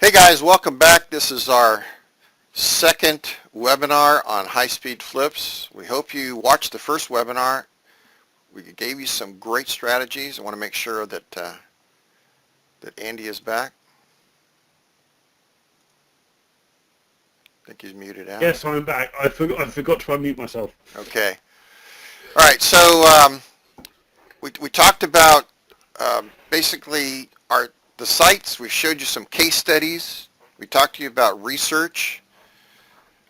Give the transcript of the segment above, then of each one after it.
Hey guys, welcome back. This is our second webinar on high-speed flips. We hope you watched the first webinar. We gave you some great strategies. I want to make sure that that Andy is back. I think he's muted out. Yes, I'm back. I forgot to unmute myself. Okay. All right. So we talked about basically the sites. We showed you some case studies. We talked to you about research,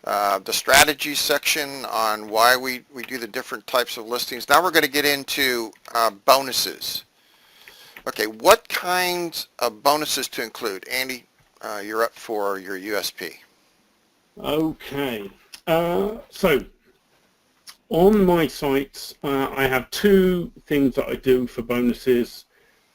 the strategy section on why we do the different types of listings. Now we're going to get into bonuses. Okay, what kinds of bonuses to include? Andy, you're up for your USP. Okay. So on my sites, I have two things that I do for bonuses.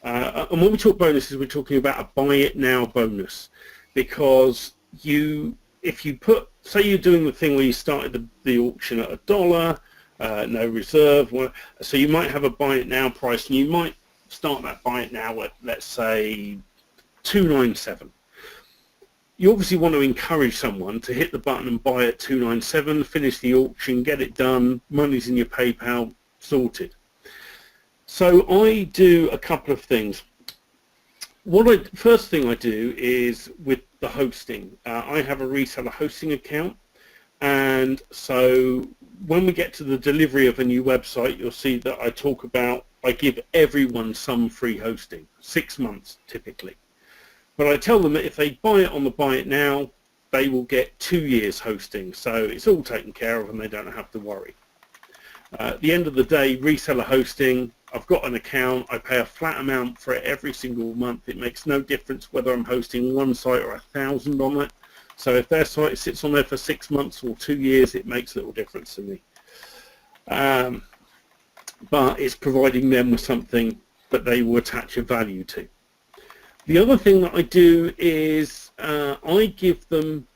And when we talk bonuses, we're talking about a buy it now bonus, because if you put, say you're doing the thing where you started the auction at $1, no reserve, so you might have a buy it now price, and you might start that buy it now at, let's say, $297. You obviously want to encourage someone to hit the button and buy at $297, finish the auction, get it done, money's in your PayPal, sorted. So I do a couple of things. First thing I do is with the hosting. I have a reseller hosting account, and so when we get to the delivery of a new website, you'll see that I give everyone some free hosting, 6 months typically. But I tell them that if they buy it on the buy it now, they will get 2 years hosting, so it's all taken care of and they don't have to worry. At the end of the day, reseller hosting, I've got an account, I pay a flat amount for it every single month. It makes no difference whether I'm hosting one site or 1,000 on it. So if their site sits on there for 6 months or 2 years, it makes little difference to me. But it's providing them with something that they will attach a value to. The other thing that I do is I give them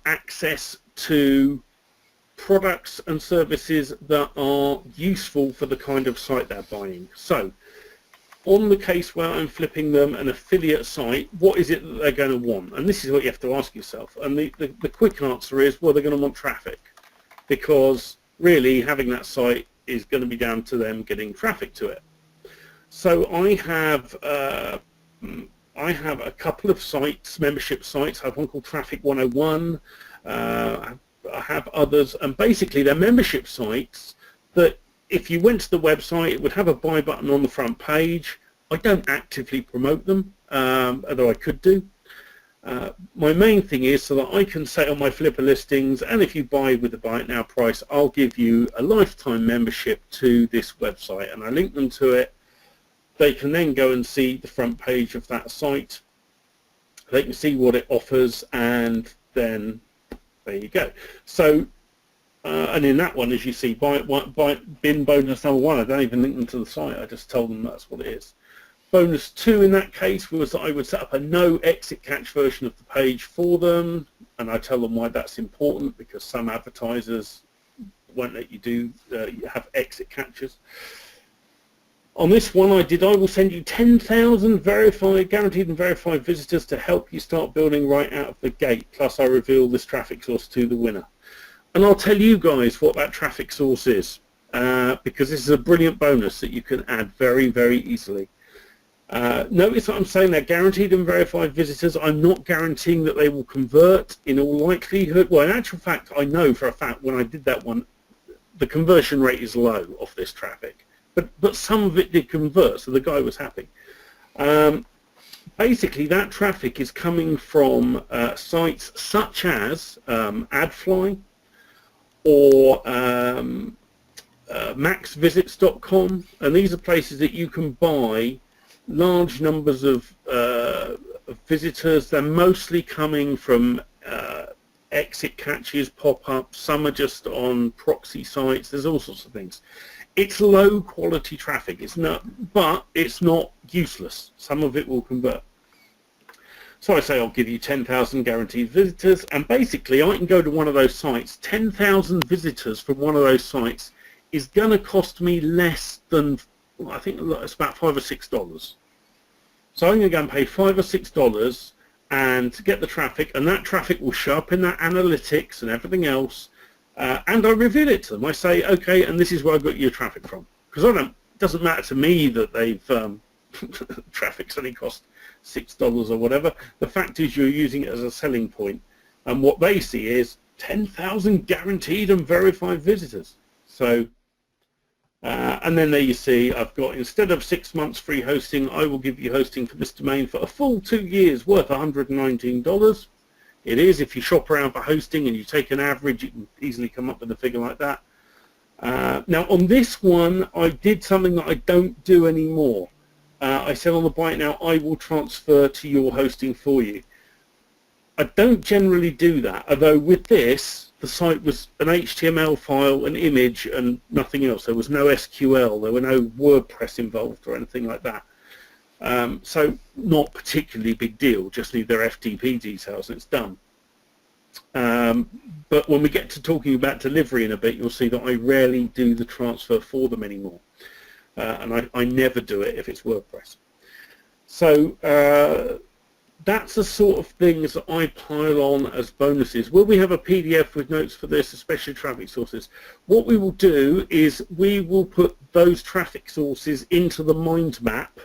access to products and services that are useful for the kind of site they're buying. So on the case where I'm flipping them an affiliate site, what is it that they're going to want? And this is what you have to ask yourself. And the quick answer is, well, they're going to want traffic, because really having that site is going to be down to them getting traffic to it. So I have a couple of sites, membership sites. I have one called Traffic 101. I have others, and basically they're membership sites that if you went to the website, it would have a buy button on the front page. I don't actively promote them, although I could do. My main thing is so that I can say on my flipper listings, and if you buy with the buy it now price, I'll give you a lifetime membership to this website, and I link them to it. They can then go and see the front page of that site. They can see what it offers, and then there you go. So, and in that one, as you see, buy bin bonus number 1, I don't even link them to the site. I just tell them that's what it is. Bonus 2 in that case was that I would set up a no exit catch version of the page for them, and I tell them why that's important, because some advertisers won't let you have exit catches. On this one I will send you 10,000 guaranteed and verified visitors to help you start building right out of the gate, plus I reveal this traffic source to the winner. And I'll tell you guys what that traffic source is, because this is a brilliant bonus that you can add very, very easily. Notice that I'm saying they're guaranteed and verified visitors. I'm not guaranteeing that they will convert in all likelihood. Well, in actual fact, I know for a fact when I did that one, the conversion rate is low off this traffic. But some of it did convert, so the guy was happy. Basically, that traffic is coming from sites such as AdFly or maxvisits.com, and these are places that you can buy large numbers of visitors. They're mostly coming from exit catches, pop-ups. Some are just on proxy sites. There's all sorts of things. It's low quality traffic, but it's not useless. Some of it will convert. So I say I'll give you 10,000 guaranteed visitors, and basically I can go to one of those sites. 10,000 visitors from one of those sites is going to cost me less than, I think it's about $5 or $6. So I'm going to go and pay $5 or $6, and get the traffic, and that traffic will show up in that analytics and everything else, and I reveal it to them. I say, okay, and this is where I got your traffic from, because it doesn't matter to me that they've traffic's only cost $6 or whatever. The fact is you're using it as a selling point, and what they see is 10,000 guaranteed and verified visitors. So and then there you see I've got, instead of 6 months free hosting, I will give you hosting for this domain for a full 2 years worth $119. It is, if you shop around for hosting and you take an average, you can easily come up with a figure like that. Now on this one, I did something that I don't do anymore. I said on the Buy It Now, I will transfer to your hosting for you. I don't generally do that, although with this, the site was an HTML file, an image, and nothing else. There was no SQL, there were no WordPress involved or anything like that. So not particularly big deal, just need their FTP details and it's done. But when we get to talking about delivery in a bit, you'll see that I rarely do the transfer for them anymore. And I never do it if it's WordPress. So that's the sort of things that I pile on as bonuses. Will we have a PDF with notes for this, especially traffic sources? What we will do is we will put those traffic sources into the mind map.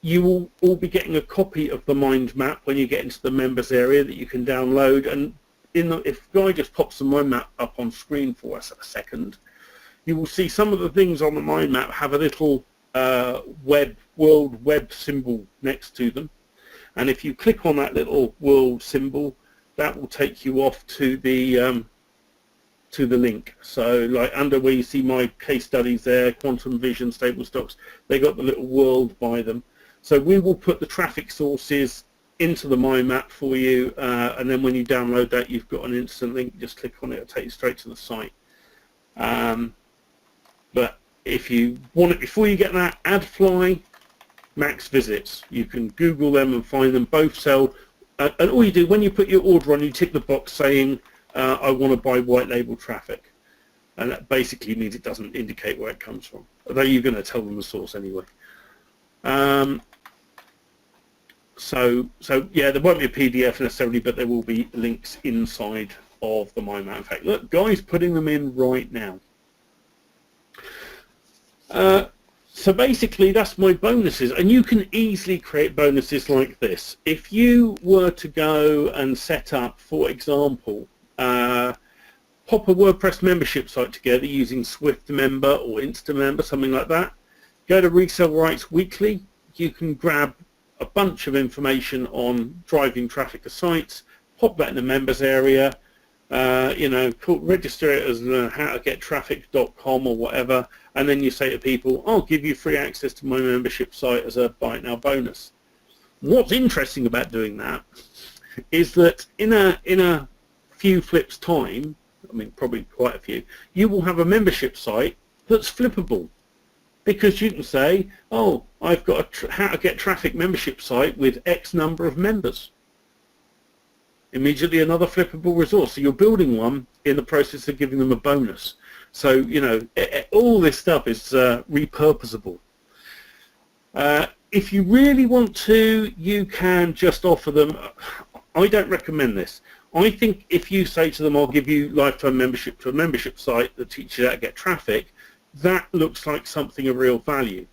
You will all be getting a copy of the mind map when you get into the members area that you can download. And if Guy just pops the mind map up on screen for us a second, you will see some of the things on the mind map have a little world web symbol next to them. And if you click on that little world symbol, that will take you off to the link. So like under where you see my case studies there, Quantum Vision, Stable Stocks, they got the little world by them. So we will put the traffic sources into the mind map for you, and then when you download that, you've got an instant link. Just click on it, it'll take you straight to the site. But if you want it before you get that, AdFly, Max Visits, you can Google them and find them. Both sell, and all you do when you put your order on, you tick the box saying I want to buy white label traffic, and that basically means it doesn't indicate where it comes from, although you're going to tell them the source anyway. So yeah, there won't be a PDF necessarily, but there will be links inside of the mind map. In fact, look, Guy's putting them in right now. So basically that's my bonuses, and you can easily create bonuses like this. If you were to go and set up, for example, pop a WordPress membership site together using Swift Member or Insta Member, something like that, go to Resell Rights Weekly, you can grab a bunch of information on driving traffic to sites, pop that in the members area, register it as howtogettraffic.com or whatever, and then you say to people, I'll give you free access to my membership site as a Buy It Now bonus. What's interesting about doing that is that in a few flips time, I mean probably quite a few, you will have a membership site that's flippable, because you can say, oh, I've got a how to get traffic membership site with X number of members. Immediately another flippable resource. So you're building one in the process of giving them a bonus. So, all this stuff is repurposable. If you really want to, you can just offer them. I don't recommend this. I think if you say to them, I'll give you lifetime membership to a membership site that teaches you how to get traffic, that looks like something of real value.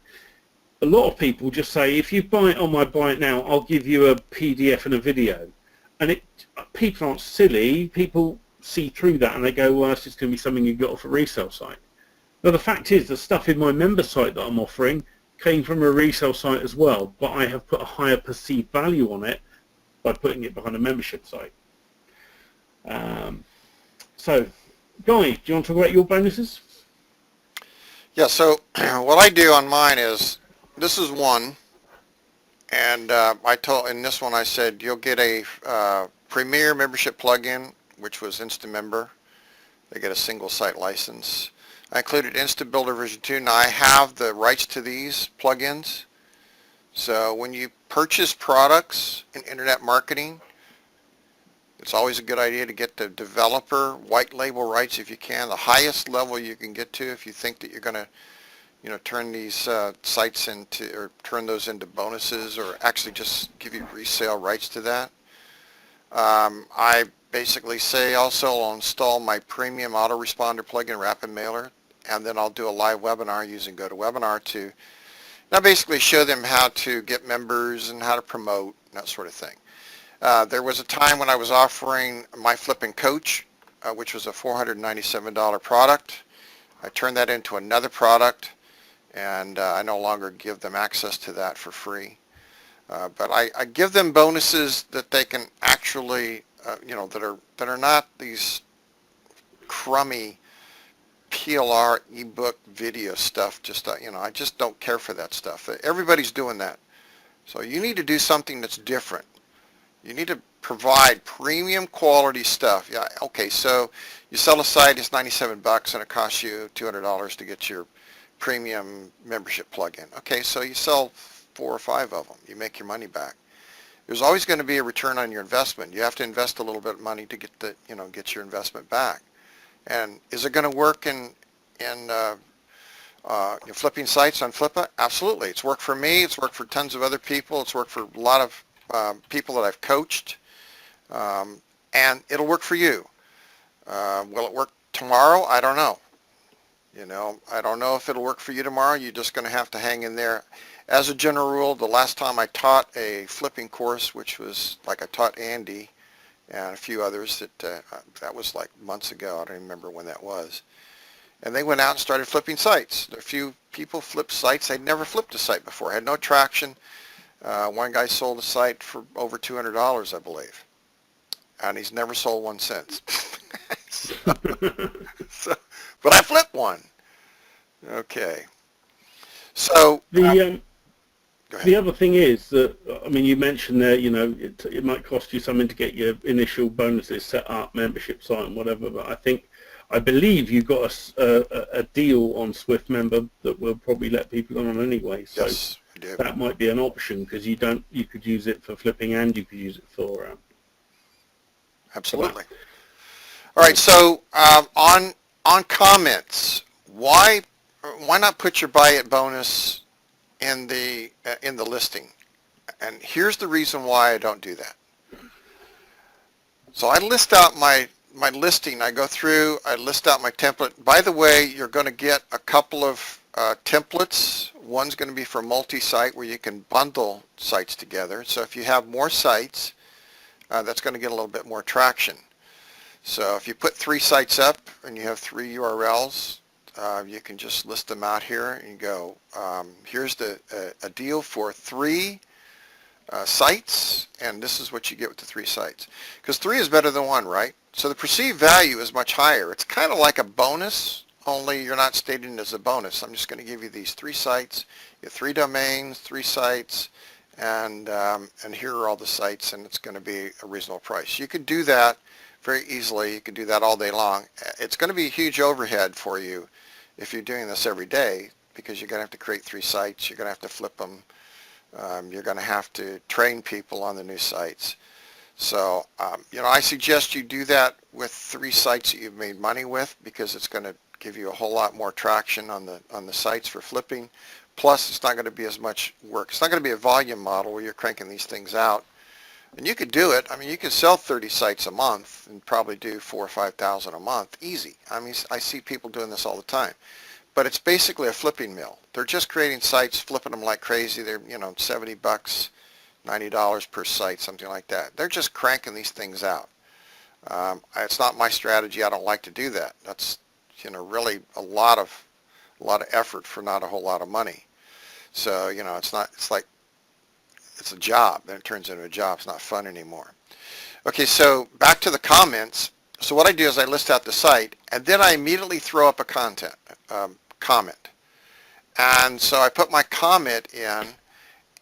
A lot of people just say, if you buy it on my Buy It Now, I'll give you a PDF and a video. And people aren't silly. People see through that and they go, well, that's just going to be something you got off a resale site. Now, the fact is, the stuff in my member site that I'm offering came from a resale site as well, but I have put a higher perceived value on it by putting it behind a membership site. So, Guy, do you want to talk about your bonuses? Yeah, so what I do on mine is, this is one, and in this one I said you'll get a Premier membership plugin, which was InstaMember. They get a single site license. I included InstaBuilder version 2. Now I have the rights to these plugins. So when you purchase products in internet marketing, it's always a good idea to get the developer white label rights if you can, the highest level you can get to if you think that you're going to turn these sites into, or turn those into bonuses, or actually just give you resale rights to that. I basically say also I'll install my premium autoresponder plugin Rapid Mailer, and then I'll do a live webinar using GoToWebinar to now basically show them how to get members and how to promote and that sort of thing. There was a time when I was offering my Flipping Coach, which was a $497 product. I turned that into another product, and I no longer give them access to that for free. But I give them bonuses that they can actually, that are not these crummy PLR ebook video stuff. Just I just don't care for that stuff. Everybody's doing that, so you need to do something that's different. You need to provide premium quality stuff. Yeah, okay. So you sell a site, it's $97, and it costs you $200 to get your premium membership plugin. Okay, so you sell 4 or 5 of them. You make your money back. There's always going to be a return on your investment. You have to invest a little bit of money to get get your investment back. And is it going to work in flipping sites on Flippa? Absolutely. It's worked for me. It's worked for tons of other people. It's worked for a lot of people that I've coached. And it'll work for you. Will it work tomorrow? I don't know. I don't know if it'll work for you tomorrow. You're just going to have to hang in there. As a general rule, the last time I taught a flipping course, which was like I taught Andy and a few others, that was like months ago. I don't even remember when that was. And they went out and started flipping sites. A few people flipped sites. They'd never flipped a site before, had no traction. One guy sold a site for over $200, I believe. And he's never sold one since. But I flipped one. Okay. So the other thing is that, I mean, you mentioned there, it might cost you something to get your initial bonuses set up, membership site and whatever, but I believe you've got a deal on Swift Member that will probably let people on anyway. So yes, we do. That might be an option because you could use it for flipping and you could use it for absolutely. All right, so on comments, why not put your buy it bonus in the listing? And here's the reason why I don't do that. So I list out my listing. I go through, I list out my template. By the way, you're going to get a couple of templates. One's going to be for multi-site where you can bundle sites together. So if you have more sites, that's going to get a little bit more traction. So if you put 3 sites up and you have 3 URLs, you can just list them out here and you go, here's a deal for 3 sites, and this is what you get with the 3 sites. Because 3 is better than 1, right? So the perceived value is much higher. It's kind of like a bonus, only you're not stating it as a bonus. I'm just going to give you these 3 sites, you have 3 domains, 3 sites, and here are all the sites, and it's going to be a reasonable price. You could do that very easily. You could do that all day long. It's going to be a huge overhead for you if you're doing this every day, because you're going to have to create 3 sites. You're going to have to flip them. You're going to have to train people on the new sites. So, I suggest you do that with 3 sites that you've made money with, because it's going to give you a whole lot more traction on the sites for flipping. Plus, it's not going to be as much work. It's not going to be a volume model where you're cranking these things out. And you could do it. I mean, you could sell 30 sites a month and probably do 4,000 or 5,000 a month, easy. I mean, I see people doing this all the time. But it's basically a flipping mill. They're just creating sites, flipping them like crazy. They're, $70, $90 per site, something like that. They're just cranking these things out. It's not my strategy. I don't like to do that. That's, really a lot of effort for not a whole lot of money. So, it's a job. Then it turns into a job. It's not fun anymore. Okay, so back to the comments. So what I do is I list out the site, and then I immediately throw up a comment. And so I put my comment in,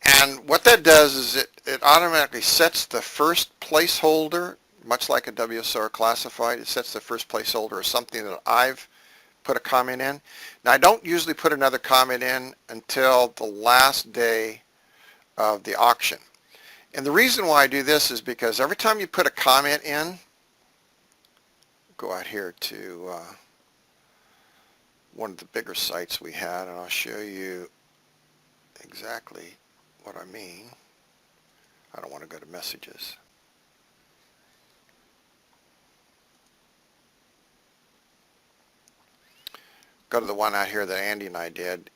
and what that does is it automatically sets the first placeholder, much like a WSO classified. It sets the first placeholder as something that I've put a comment in. Now, I don't usually put another comment in until the last day of the auction. And the reason why I do this is because every time you put a comment in, go out here to one of the bigger sites we had, and I'll show you exactly what I mean. I don't want to go to messages. go to the one out here that Andy and I did,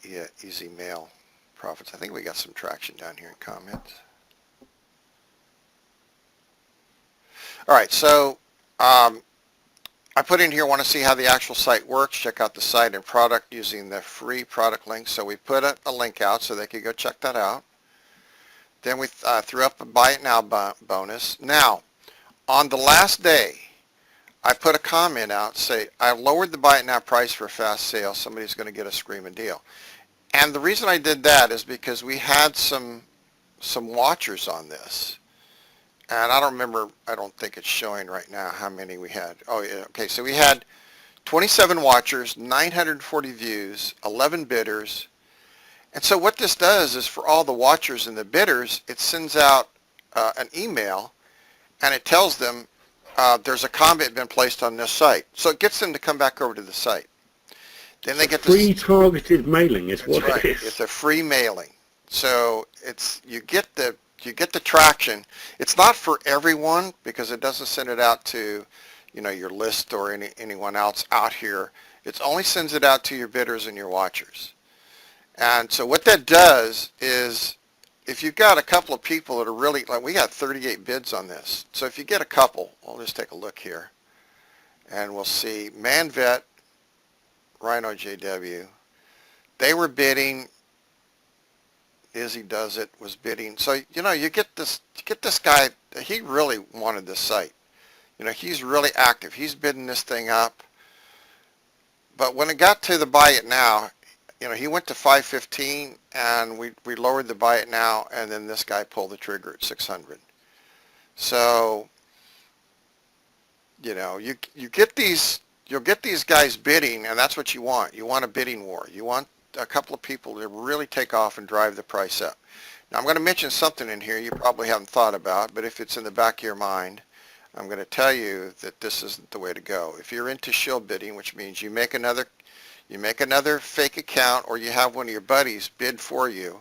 Easy Mail Profits. I think we got some traction down here in comments. All right, so I put in here, want to see how the actual site works. Check out the site and product using the free product link. So we put a link out so they could go check that out. Then we threw up a Buy It Now bonus. Now, on the last day, I put a comment out, say, I lowered the Buy It Now price for a fast sale. Somebody's going to get a screaming deal. And the reason I did that is because we had some watchers on this. And I don't remember, I don't think it's showing right now how many we had. Oh, yeah, okay, so we had 27 watchers, 940 views, 11 bidders. And so what this does is for all the watchers and the bidders, it sends out an email and it tells them there's a comment been placed on this site. So it gets them to come back over to the site. Then they get free targeted mailing is what right. it is. It's a free mailing. So you get the traction. It's not for everyone because it doesn't send it out to, your list or anyone else out here. It only sends it out to your bidders and your watchers. And so what that does is if you've got a couple of people that are really, like we got 38 bids on this. So if you get a couple, I'll just take a look here and we'll see ManVet, Rhino JW, they were bidding. Izzy Does It was bidding. So, you get this guy, he really wanted this site. He's really active. He's bidding this thing up. But when it got to the Buy It Now, he went to 515 and we lowered the Buy It Now and then this guy pulled the trigger at 600. So, you'll get these guys bidding and that's what you want. You want a bidding war. You want a couple of people to really take off and drive the price up. Now I'm going to mention something in here you probably haven't thought about, but if it's in the back of your mind, I'm going to tell you that this isn't the way to go. If you're into shill bidding, which means you make another fake account or you have one of your buddies bid for you,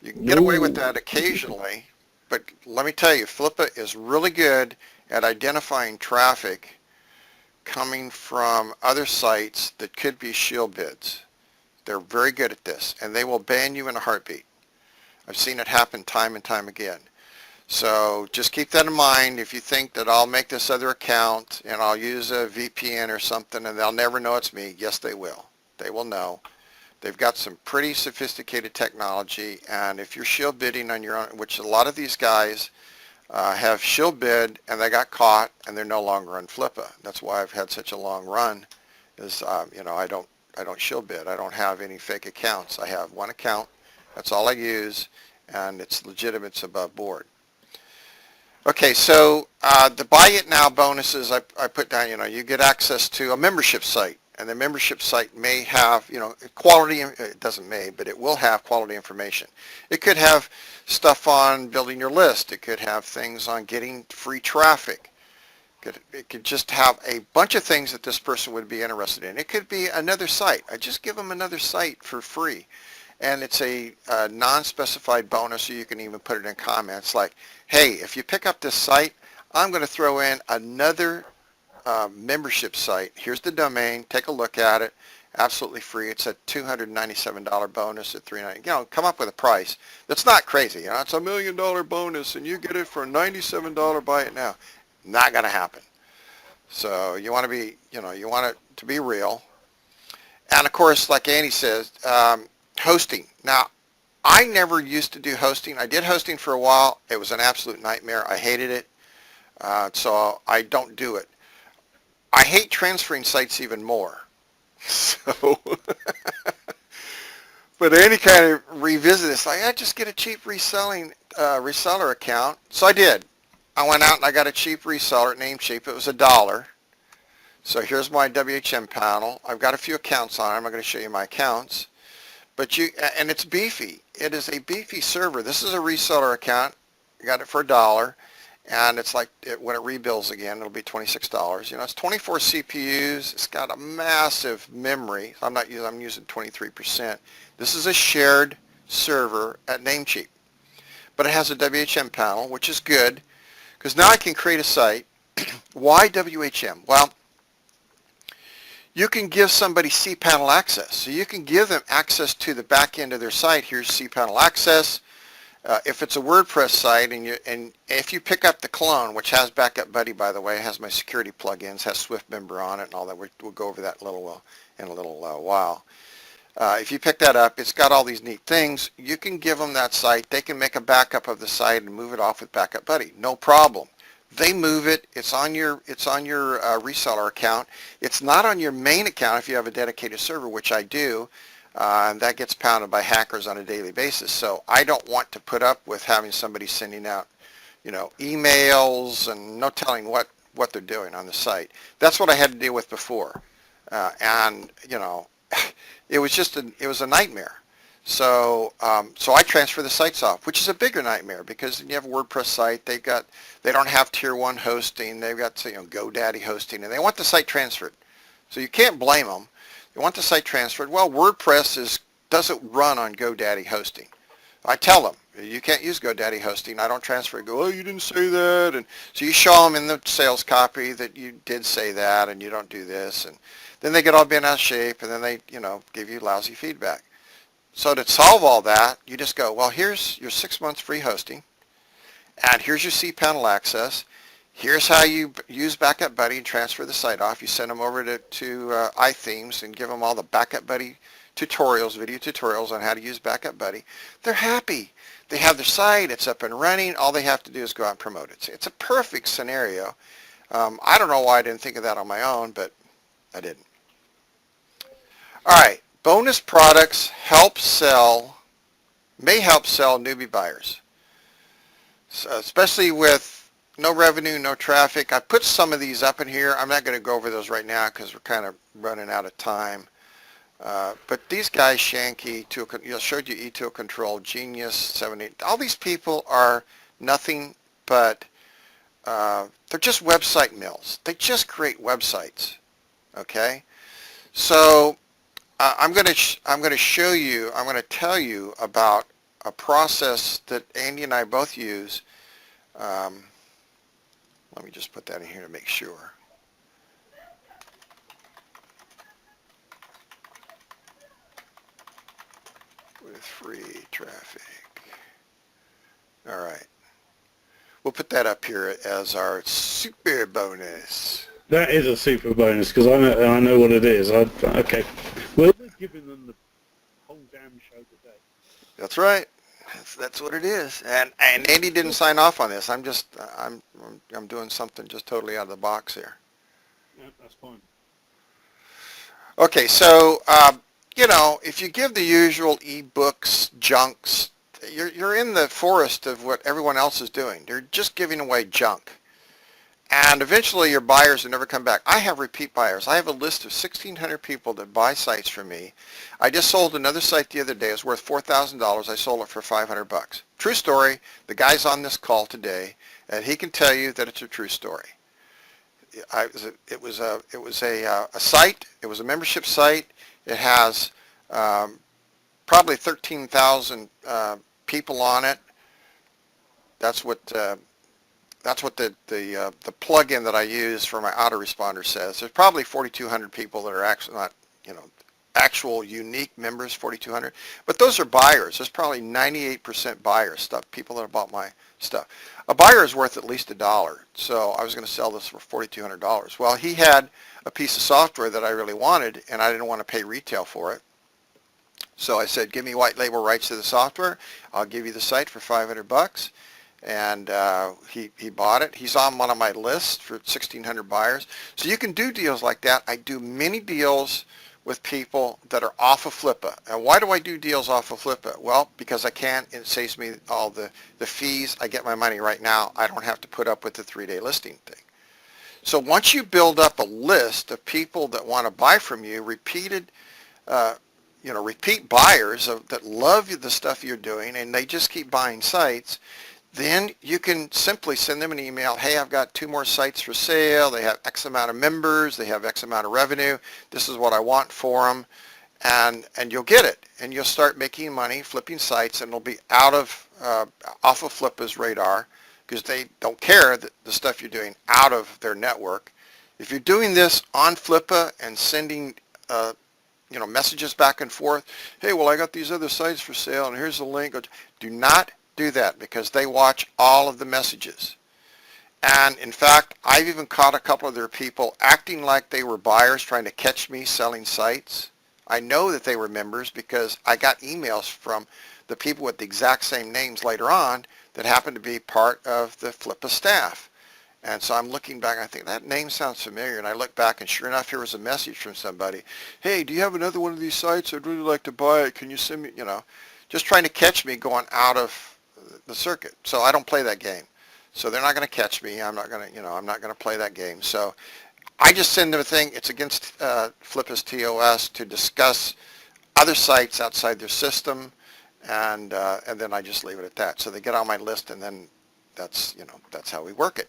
you can get away with that occasionally, but let me tell you, Flippa is really good at identifying traffic coming from other sites that could be shill bids. They're very good at this, and they will ban you in a heartbeat. I've seen it happen time and time again. So just keep that in mind. If you think that I'll make this other account and I'll use a VPN or something and they'll never know it's me, yes, they will. They will know. They've got some pretty sophisticated technology, and if you're shill bidding on your own, which a lot of these guys have shill bid and they got caught and they're no longer on Flippa. That's why I've had such a long run is, I don't shill bid. I don't have any fake accounts. I have one account. That's all I use, and it's legitimate. It's above board. Okay, so the Buy It Now bonuses I put down, you get access to a membership site, and the membership site may have, quality, it doesn't may, but it will have quality information. It could have stuff on building your list. It could have things on getting free traffic. It could just have a bunch of things that this person would be interested in. It could be another site. I just give them another site for free. And it's a non-specified bonus, so you can even put it in comments like, hey, if you pick up this site, I'm going to throw in another membership site. Here's the domain. Take a look at it. Absolutely free. It's a $297 bonus at $390. Come up with a price that's not crazy. It's $1 million bonus, and you get it for a $97 Buy It Now. Not going to happen. So you want to be, you want it to be real. And of course, like Andy says, hosting. Now, I never used to do hosting. I did hosting for a while. It was an absolute nightmare. I hated it. So I don't do it. I hate transferring sites even more. So, but any kind of revisit this, I just get a cheap reseller account. So I did. I went out and I got a cheap reseller, Namecheap. It was $1. So here's my WHM panel. I've got a few accounts on it. I'm not going to show you my accounts. But and it's beefy. It is a beefy server. This is a reseller account. I got it for $1. And it's like when it rebuilds again, it'll be $26. It's 24 CPUs. It's got a massive memory. I'm using 23%. This is a shared server at Namecheap. But it has a WHM panel, which is good. Because now I can create a site. Why WHM? Well, You can give somebody cPanel access. So you can give them access to the back end of their site. Here's cPanel access. If it's a WordPress site and if you pick up the clone, which has Backup Buddy, by the way, has my security plugins, has Swift Member on it and all that. We'll go over that in a little while. If you pick that up, it's got all these neat things. You can give them that site. They can make a backup of the site and move it off with Backup Buddy. No problem. They move it. It's on your reseller account. It's not on your main account if you have a dedicated server, which I do. And that gets pounded by hackers on a daily basis. So I don't want to put up with having somebody sending out, emails and no telling what they're doing on the site. That's what I had to deal with before. It was a nightmare. So I transfer the sites off, which is a bigger nightmare because you have a WordPress site. They don't have tier 1 hosting. They've got GoDaddy hosting, and they want the site transferred. So you can't blame them. They want the site transferred. Well, WordPress doesn't run on GoDaddy hosting. I tell them, you can't use GoDaddy hosting. I don't transfer it. Go, oh, you didn't say that. And so you show them in the sales copy that you did say that and you don't do this. And then they get all bent out of shape and then they, give you lousy feedback. So to solve all that, you just go, well, here's your 6 months free hosting and here's your cPanel access. Here's how you use Backup Buddy and transfer the site off. You send them over to iThemes and give them all the Backup Buddy tutorials, video tutorials on how to use Backup Buddy. They're happy. They have their site. It's up and running. All they have to do is go out and promote it. It's a perfect scenario. I don't know why I didn't think of that on my own, but I didn't. All right. Bonus products may help sell newbie buyers, so especially with no revenue, no traffic. I put some of these up in here. I'm not going to go over those right now because we're kind of running out of time. But these guys, Shanky, showed you E2 Control, Genius, 78. All these people are nothing but, they're just website mills. They just create websites. Okay? So I'm going to show you, I'm going to tell you about a process that Andy and I both use. Let me just put that in here to make sure. With free traffic. All right. We'll put that up here as our super bonus. That is a super bonus because I know what it is. Okay. Well, we're giving them the whole damn show today. That's right. That's what it is. And Andy didn't sign off on this. I'm doing something just totally out of the box here. Yeah, that's fine. Okay, so if you give the usual ebooks, junks, you're in the forest of what everyone else is doing. They're just giving away junk. And eventually your buyers will never come back. I have repeat buyers. I have a list of 1,600 people that buy sites from me. I just sold another site the other day. It was worth $4,000. I sold it for $500. True story. The guy's on this call today, and he can tell you that it's a true story. It was a site. It was a membership site. It has probably 13,000 people on it. That's what the plugin that I use for my autoresponder says. There's probably 4,200 people that are actually not, actual unique members, 4,200. But those are buyers. There's probably 98% buyers, people that have bought my stuff. A buyer is worth at least $1. So I was going to sell this for $4,200. Well, he had a piece of software that I really wanted, and I didn't want to pay retail for it. So I said, give me white label rights to the software. I'll give you the site for $500. And he bought it. He's on one of my lists for 1,600 buyers. So you can do deals like that. I do many deals with people that are off of Flippa. And why do I do deals off of Flippa? Well, because I can. It saves me all the fees. I get my money right now. I don't have to put up with the 3-day listing thing. So once you build up a list of people that want to buy from you, repeat buyers that love the stuff you're doing, and they just keep buying sites, then you can simply send them an email. Hey, I've got 2 more sites for sale. They have X amount of members. They have X amount of revenue. This is what I want for them. And you'll get it. And you'll start making money flipping sites, and it'll be off of Flippa's radar because they don't care that the stuff you're doing out of their network. If you're doing this on Flippa and sending, messages back and forth, hey, well, I got these other sites for sale and here's the link. Do not do that because they watch all of the messages. And in fact, I've even caught a couple of their people acting like they were buyers trying to catch me selling sites. I know that they were members because I got emails from the people with the exact same names later on that happened to be part of the Flippa staff. And so I'm looking back, I think, that name sounds familiar. And I look back, and sure enough, here was a message from somebody. Hey, do you have another one of these sites? I'd really like to buy it. Can you send me, just trying to catch me going out of the circuit. So I don't play that game. So they're not going to catch me. I'm not going to, I'm not going to play that game. So I just send them a thing. It's against Flippa's TOS to discuss other sites outside their system, and then I just leave it at that. So they get on my list, and then that's how we work it.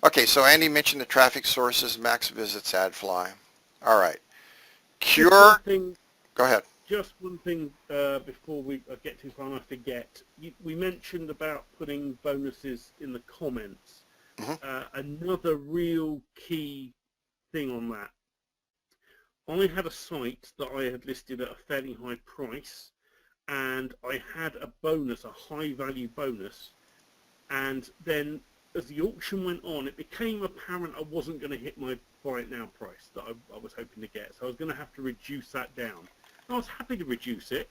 Okay, so Andy mentioned the traffic sources, max visits, AdFly. All right. Cure. Go ahead. Just one thing before we get too far and I forget. We mentioned about putting bonuses in the comments. Another real key thing on that. I had a site that I had listed at a fairly high price, and I had a bonus, a high value bonus, and then as the auction went on, it became apparent I wasn't going to hit my buy it now price that I was hoping to get, so I was going to have to reduce that down. I was happy to reduce it,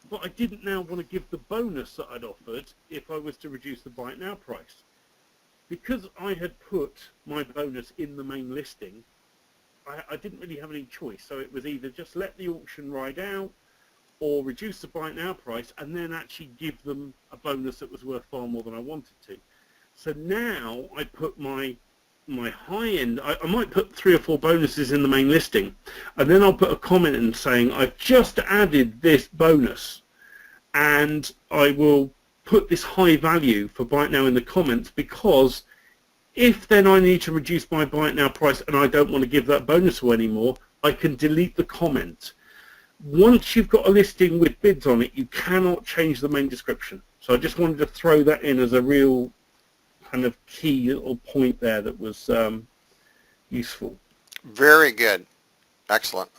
but I didn't now want to give the bonus that I'd offered if I was to reduce the buy it now price. Because I had put my bonus in the main listing, I didn't really have any choice. So it was either just let the auction ride out or reduce the buy it now price and then actually give them a bonus that was worth far more than I wanted to. So now I put my high end, I might put 3 or 4 bonuses in the main listing, and then I'll put a comment in saying I've just added this bonus, and I will put this high value for buy it now in the comments, because if then I need to reduce my buy it now price and I don't want to give that bonus away anymore, I can delete the comment. Once you've got a listing with bids on it, you cannot change the main description. So I just wanted to throw that in as a real kind of key little point there that was useful. Very good. Excellent.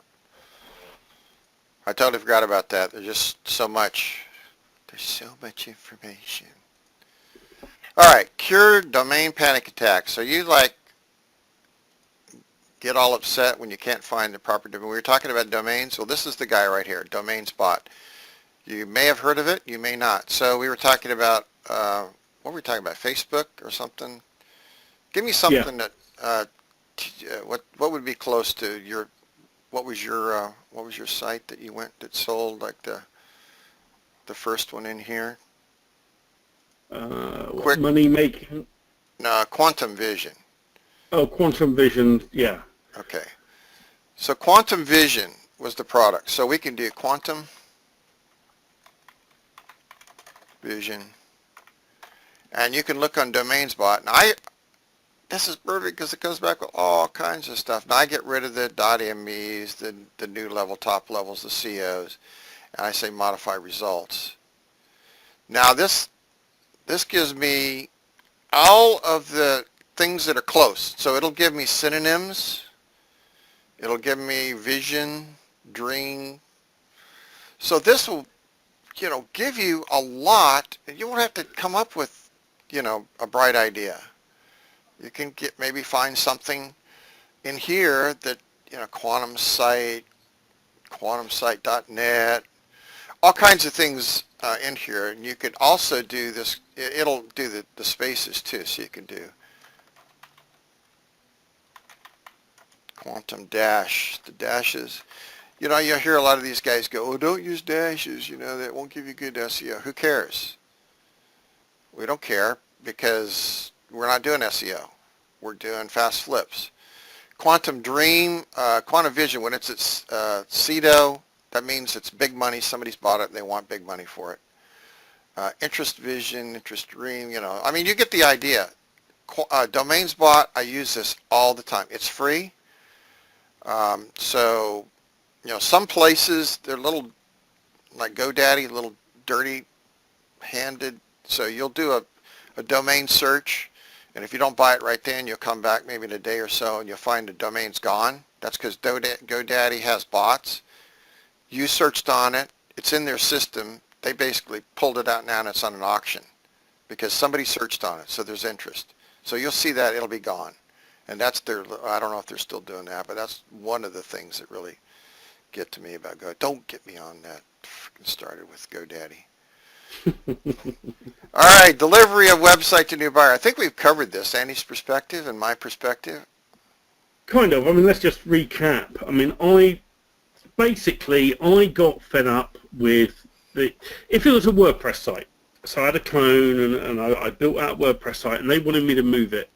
I totally forgot about that. There's just so much. There's so much information. All right. Cure domain panic attacks. So you get all upset when you can't find the proper domain. We were talking about domains. Well, this is the guy right here, DomainSpot. You may have heard of it. You may not. So we were talking about what were we talking about? Facebook or something? Give me something that what would be close to your what was your site that you went that sold like the first one in here? Quick money making. No, Quantum Vision. Oh, Quantum Vision. Yeah. Okay. So Quantum Vision was the product. So we can do Quantum Vision. And you can look on DomainSpot. Now, this is perfect because it comes back with all kinds of stuff. Now, I get rid of the .MEs, the new level, top levels, the COs, and I say modify results. Now, this gives me all of the things that are close. So it'll give me synonyms. It'll give me vision, dream. So this will, give you a lot. You won't have to come up with a bright idea. You can maybe find something in here that, quantum site, quantumsite.net, all kinds of things in here. And you could also do this, it'll do the spaces too, so you can do quantum dash, the dashes. You hear a lot of these guys go, oh, don't use dashes, that won't give you good SEO. Who cares? We don't care because we're not doing SEO. We're doing fast flips. Quantum Dream, Quantum Vision, when it's at CEDO, that means it's big money. Somebody's bought it and they want big money for it. Interest Vision, Interest Dream, I mean, you get the idea. DomainSpot, I use this all the time. It's free. So, some places, they're little, like GoDaddy, a little dirty-handed. So you'll do a domain search, And if you don't buy it right then, you'll come back maybe in a day or so and you'll find the domain's gone. That's because GoDaddy has bots. You searched on it. It's in their system. They basically pulled it out now and it's on an auction because somebody searched on it, so there's interest. So you'll see that it'll be gone. And that's their, I don't know if they're still doing that, but that's one of the things that really get to me about Go. Don't get me on that. Started with GoDaddy. All right, delivery of website to new buyer. I think we've covered this, Andy's perspective and my perspective. Kind of. I mean, let's just recap. I mean, I got fed up with if it was a WordPress site. So I had a clone and I built out a WordPress site and they wanted me to move it.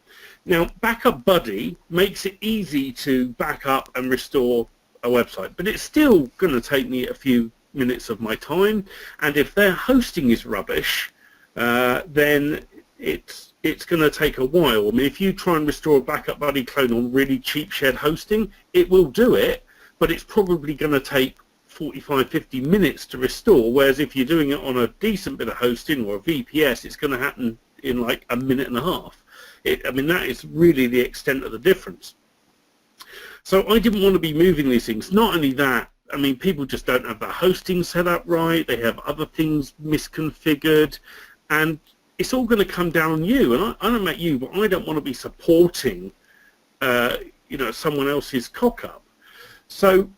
Now, Backup Buddy makes it easy to back up and restore a website, but it's still going to take me a few minutes of my time. And if their hosting is rubbish, then it's going to take a while. I mean, if you try and restore a Backup Buddy clone on really cheap shared hosting, it will do it, but it's probably going to take 45-50 minutes to restore, whereas if you're doing it on a decent bit of hosting or a VPS, it's going to happen in like a minute and a half. I mean, that is really the extent of the difference. So I didn't want to be moving these things. Not only that, I mean, people just don't have their hosting set up right. They have other things misconfigured, and it's all going to come down on you. And I don't know about you, but I don't want to be supporting, someone else's cock-up. So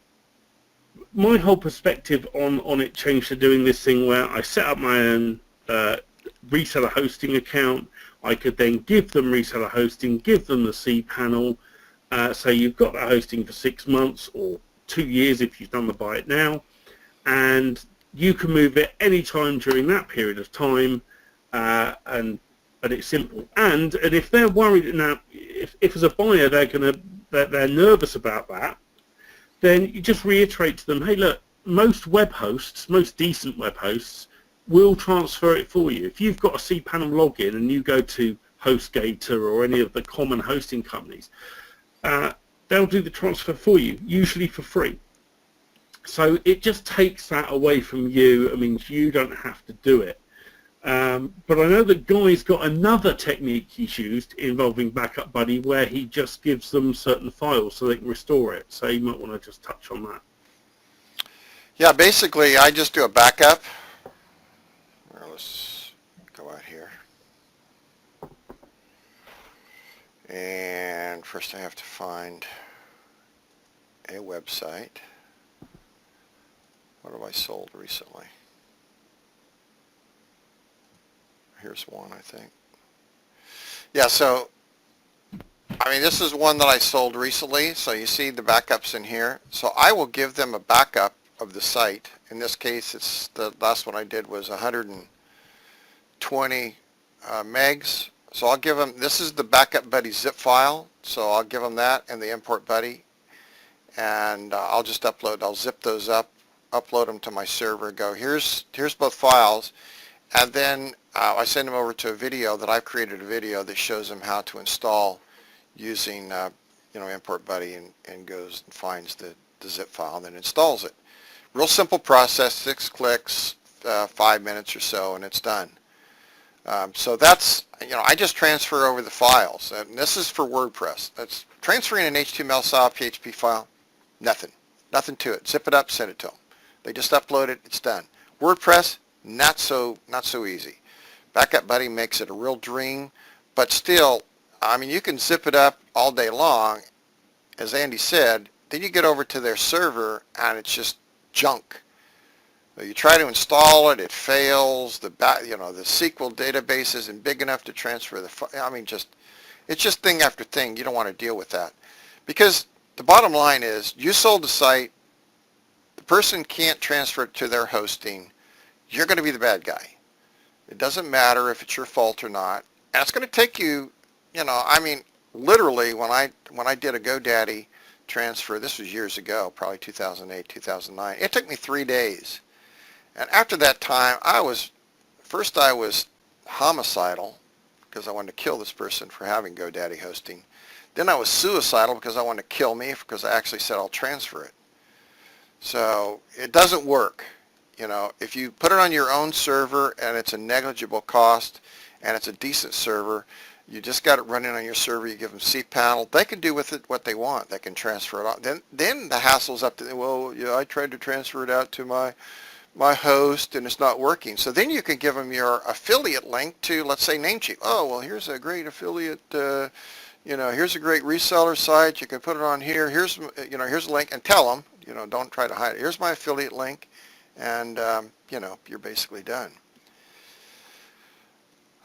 my whole perspective on it changed to doing this thing where I set up my own reseller hosting account. I could then give them reseller hosting, give them the cPanel. So you've got that hosting for 6 months or 2 years if you've done the buy it now, and you can move it anytime during that period of time, and it's simple. And if they're worried now, if as a buyer they're nervous about that, then you just reiterate to them, hey, look, most web hosts, most decent web hosts, will transfer it for you. If you've got a cPanel login and you go to HostGator or any of the common hosting companies, they'll do the transfer for you, usually for free. So it just takes that away from you. I mean, you don't have to do it. But I know that Guy's got another technique he's used involving Backup Buddy where he just gives them certain files so they can restore it. So you might want to just touch on that. Yeah, basically I just do a backup. Let's go out here. And first I have to find a website. What have I sold recently? Here's one, I think. Yeah, so, I mean, this is one that I sold recently, so you see the backups in here. So I will give them a backup of the site. In this case, it's the last one I did was 120 megs. So I'll give them, this is the Backup Buddy zip file, so I'll give them that and the Import Buddy, and I'll just I'll zip those up, upload them to my server, go, here's both files, and then I send them over to a video that I've created a video that shows them how to install using, Import Buddy, and goes and finds the zip file and then installs it. Real simple process, 6 clicks, 5 minutes or so, and it's done. So that's, I just transfer over the files. And this is for WordPress. That's transferring an HTML file, PHP file, nothing to it. Zip it up, send it to them. They just upload it, it's done. WordPress, not so easy. Backup Buddy makes it a real dream, but still, I mean, you can zip it up all day long, as Andy said, then you get over to their server and it's just junk. You try to install it, it fails. The SQL database isn't big enough to transfer the file. I mean, it's just thing after thing. You don't want to deal with that, because the bottom line is you sold the site. The person can't transfer it to their hosting. You're going to be the bad guy. It doesn't matter if it's your fault or not, and it's going to take you. I mean, literally, when I did a GoDaddy transfer, this was years ago, probably 2008, 2009. It took me 3 days. And after that time, I was homicidal because I wanted to kill this person for having GoDaddy hosting. Then I was suicidal because I wanted to kill me because I actually said I'll transfer it. So it doesn't work. If you put it on your own server and it's a negligible cost and it's a decent server, You just got it running on your server. You give them cPanel. They can do with it what they want. They can transfer it on. Then the hassle's up to, well, yeah, I tried to transfer it out to my host and it's not working. So then you can give them your affiliate link to, let's say, Namecheap. Oh, well, here's a great affiliate, here's a great reseller site. You can put it on here. Here's a link, and tell them, don't try to hide it. Here's my affiliate link, and, you're basically done.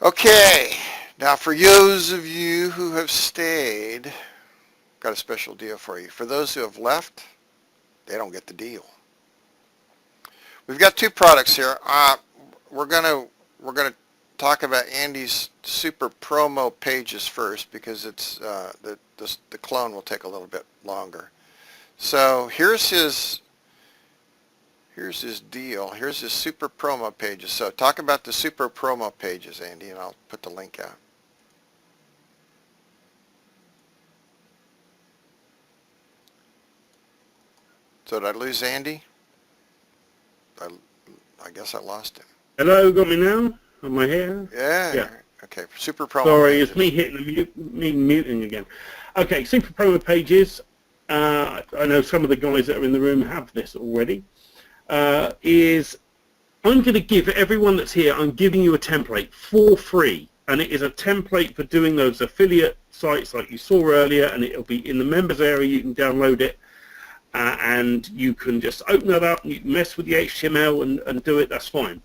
Okay, now for those of you who have stayed, got a special deal for you. For those who have left, they don't get the deal. We've got two products here. We're gonna talk about Andy's super promo pages first because it's the clone will take a little bit longer. So here's his deal. Here's his super promo pages. So talk about the super promo pages, Andy, and I'll put the link out. So did I lose Andy? I guess I lost him. Hello, got me now? Am I here? Yeah. Okay, super promo Sorry, pages. it's me hitting me muting again. Okay, super promo pages. I know some of the guys that are in the room have this already. I'm going to give everyone that's here, I'm giving you a template for free. And it is a template for doing those affiliate sites like you saw earlier, and it'll be in the members area. You can download it. And you can just open it up and you can mess with the HTML and do it, that's fine.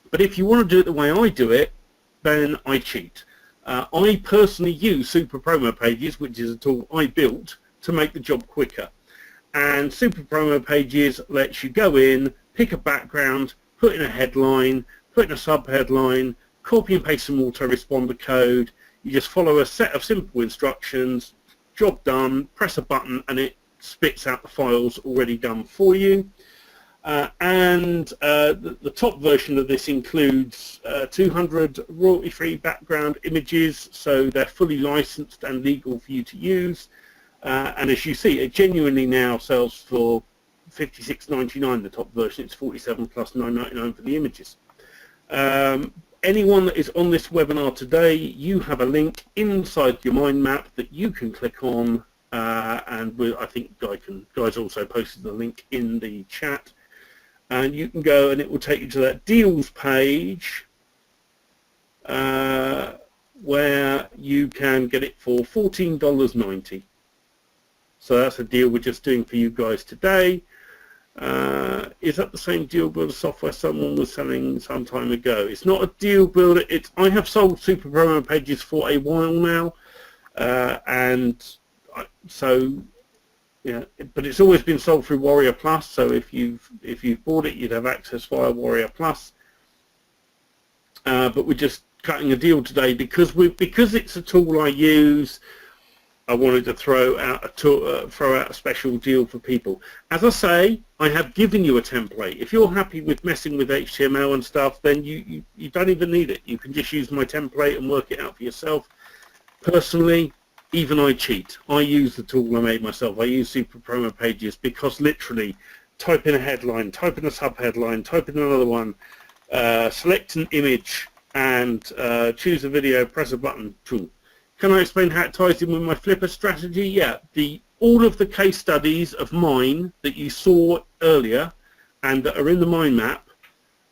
But if you want to do it the way I do it, then I cheat. I personally use Super Promo Pages, which is a tool I built to make the job quicker. And Super Promo Pages lets you go in, pick a background, put in a headline, put in a sub-headline, copy and paste some autoresponder code. You just follow a set of simple instructions, job done, press a button, and it spits out the files already done for you. The top version of this includes 200 royalty-free background images, so they're fully licensed and legal for you to use. And as you see, it genuinely now sells for $56.99, the top version. It's $47 plus $9.99 for the images. Anyone that is on this webinar today, you have a link inside your mind map that you can click on. I think Guy's also posted the link in the chat, and you can go and it will take you to that deals page where you can get it for $14.90. So that's a deal we're just doing for you guys today. Is that the same deal builder software someone was selling some time ago? It's not a deal builder. I have sold Super Promo Pages for a while now, but it's always been sold through Warrior Plus. So if you've bought it, you'd have access via Warrior Plus. But we're just cutting a deal today because it's a tool I use. I wanted to throw out a special deal for people. As I say, I have given you a template. If you're happy with messing with HTML and stuff, then you don't even need it. You can just use my template and work it out for yourself. Personally, even I cheat. I use the tool I made myself. I use Super Promo Pages because literally type in a headline, type in a sub-headline, type in another one, select an image and choose a video, press a button, boom. Can I explain how it ties in with my Flipper strategy? Yeah, all of the case studies of mine that you saw earlier and that are in the mind map,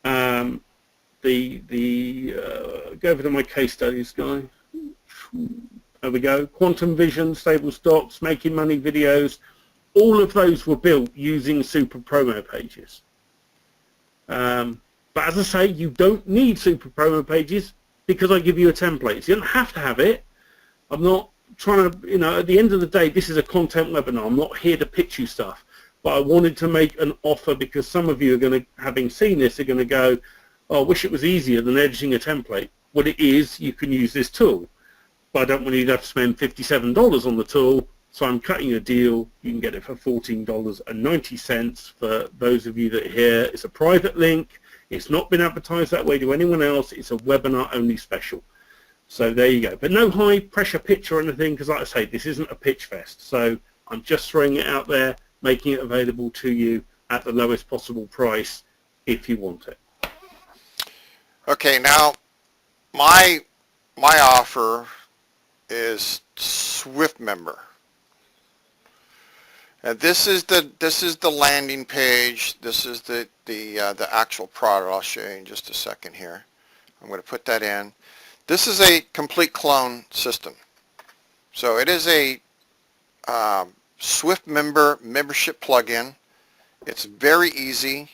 go over to my case studies, Guy. There we go. Quantum Vision, Stable Stocks, Making Money videos, all of those were built using Super Promo Pages. But as I say, you don't need Super Promo Pages because I give you a template. So you don't have to have it. I'm not trying to, at the end of the day, this is a content webinar. I'm not here to pitch you stuff. But I wanted to make an offer because some of you are going to, having seen this, are going to go, oh, I wish it was easier than editing a template. What it is, you can use this tool. But I don't want you to have to spend $57 on the tool, so I'm cutting a deal. You can get it for $14.90 for those of you that are here. It's a private link. It's not been advertised that way to anyone else. It's a webinar-only special. So there you go. But no high-pressure pitch or anything, because like I say, this isn't a pitch fest. So I'm just throwing it out there, making it available to you at the lowest possible price if you want it. Okay, now my offer is SwiftMember. And this is the landing page. This is the actual product. I'll show you in just a second here. I'm going to put that in. This is a complete clone system. So it is a SwiftMember membership plugin. It's very easy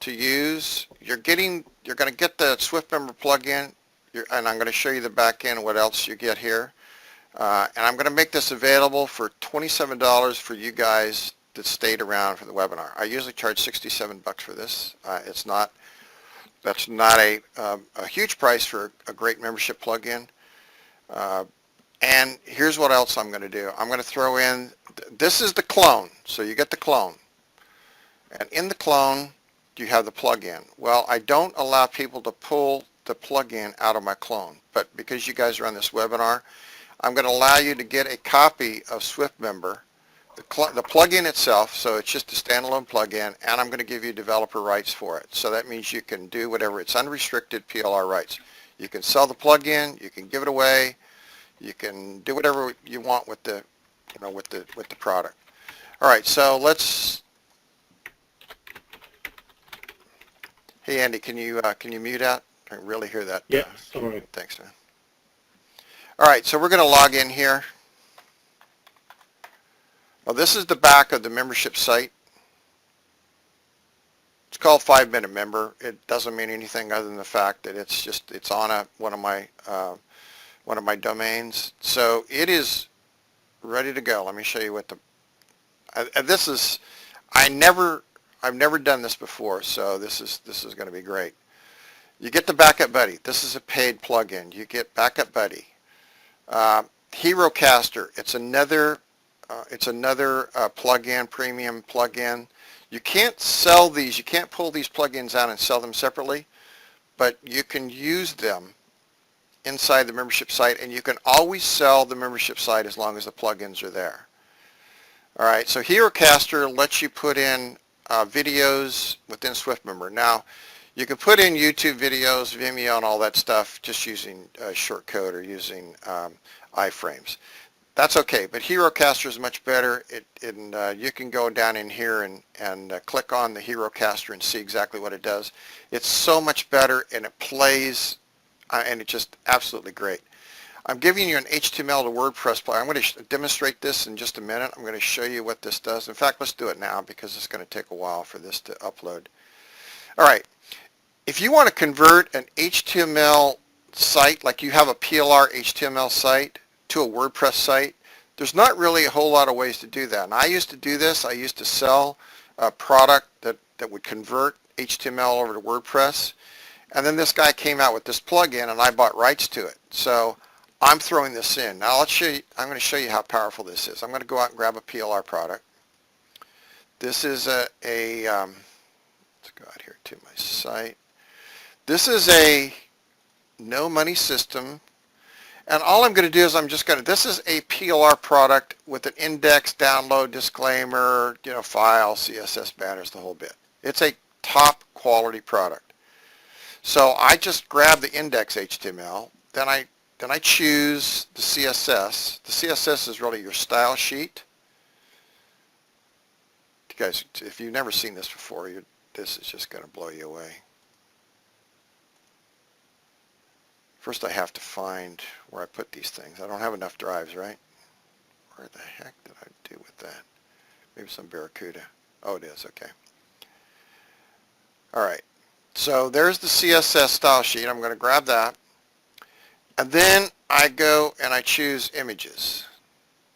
to use. You're going to get the SwiftMember plugin, and I'm going to show you the back end, what else you get here. And I'm going to make this available for $27 for you guys that stayed around for the webinar. I usually charge $67 for this. That's not a huge price for a great membership plugin. And here's what else I'm going to do. I'm going to throw in, this is the clone, so you get the clone. And in the clone, you have the plugin. Well, I don't allow people to pull the plugin out of my clone, but because you guys are on this webinar, I'm going to allow you to get a copy of SwiftMember, the plugin itself, so it's just a standalone plugin, and I'm going to give you developer rights for it. So that means you can do whatever. It's unrestricted PLR rights. You can sell the plugin, you can give it away, you can do whatever you want with the, with the product. All right, so let's. Hey Andy, can you mute out? I can really hear that. Yeah, sorry. Thanks, man. All right, so we're going to log in here. Well, this is the back of the membership site. It's called 5-Minute Member. It doesn't mean anything other than the fact that it's on one of my domains. So it is ready to go. Let me show you what this is. I've never done this before, so this is going to be great. You get the Backup Buddy. This is a paid plugin. You get Backup Buddy. HeroCaster. It's another plugin, premium plugin. You can't sell these. You can't pull these plugins out and sell them separately, but you can use them inside the membership site, and you can always sell the membership site as long as the plugins are there. All right. So HeroCaster lets you put in videos within SwiftMember. Now, you can put in YouTube videos, Vimeo, and all that stuff just using shortcode or using iframes. That's okay, but HeroCaster is much better. You can go down in here and click on the HeroCaster and see exactly what it does. It's so much better, and it plays, and it's just absolutely great. I'm giving you an HTML to WordPress plugin. I'm going to demonstrate this in just a minute. I'm going to show you what this does. In fact, let's do it now because it's going to take a while for this to upload. All right. If you want to convert an HTML site, like you have a PLR HTML site, to a WordPress site, there's not really a whole lot of ways to do that. And I used to do this. I used to sell a product that would convert HTML over to WordPress. And then this guy came out with this plugin, and I bought rights to it. So I'm throwing this in. Now let's show you, I'm going to show you how powerful this is. I'm going to go out and grab a PLR product. This is let's go out here to my site. This is a no money system. And all I'm going to do is this is a PLR product with an index, download, disclaimer, file, CSS banners, the whole bit. It's a top quality product. So I just grab the index HTML, then I choose the CSS. The CSS is really your style sheet. You guys, if you've never seen this before, this is just going to blow you away. First I have to find where I put these things. I don't have enough drives, right? Where the heck did I do with that? Maybe some Barracuda. Oh, it is. Okay. All right. So there's the CSS style sheet. I'm going to grab that. And then I go and I choose images.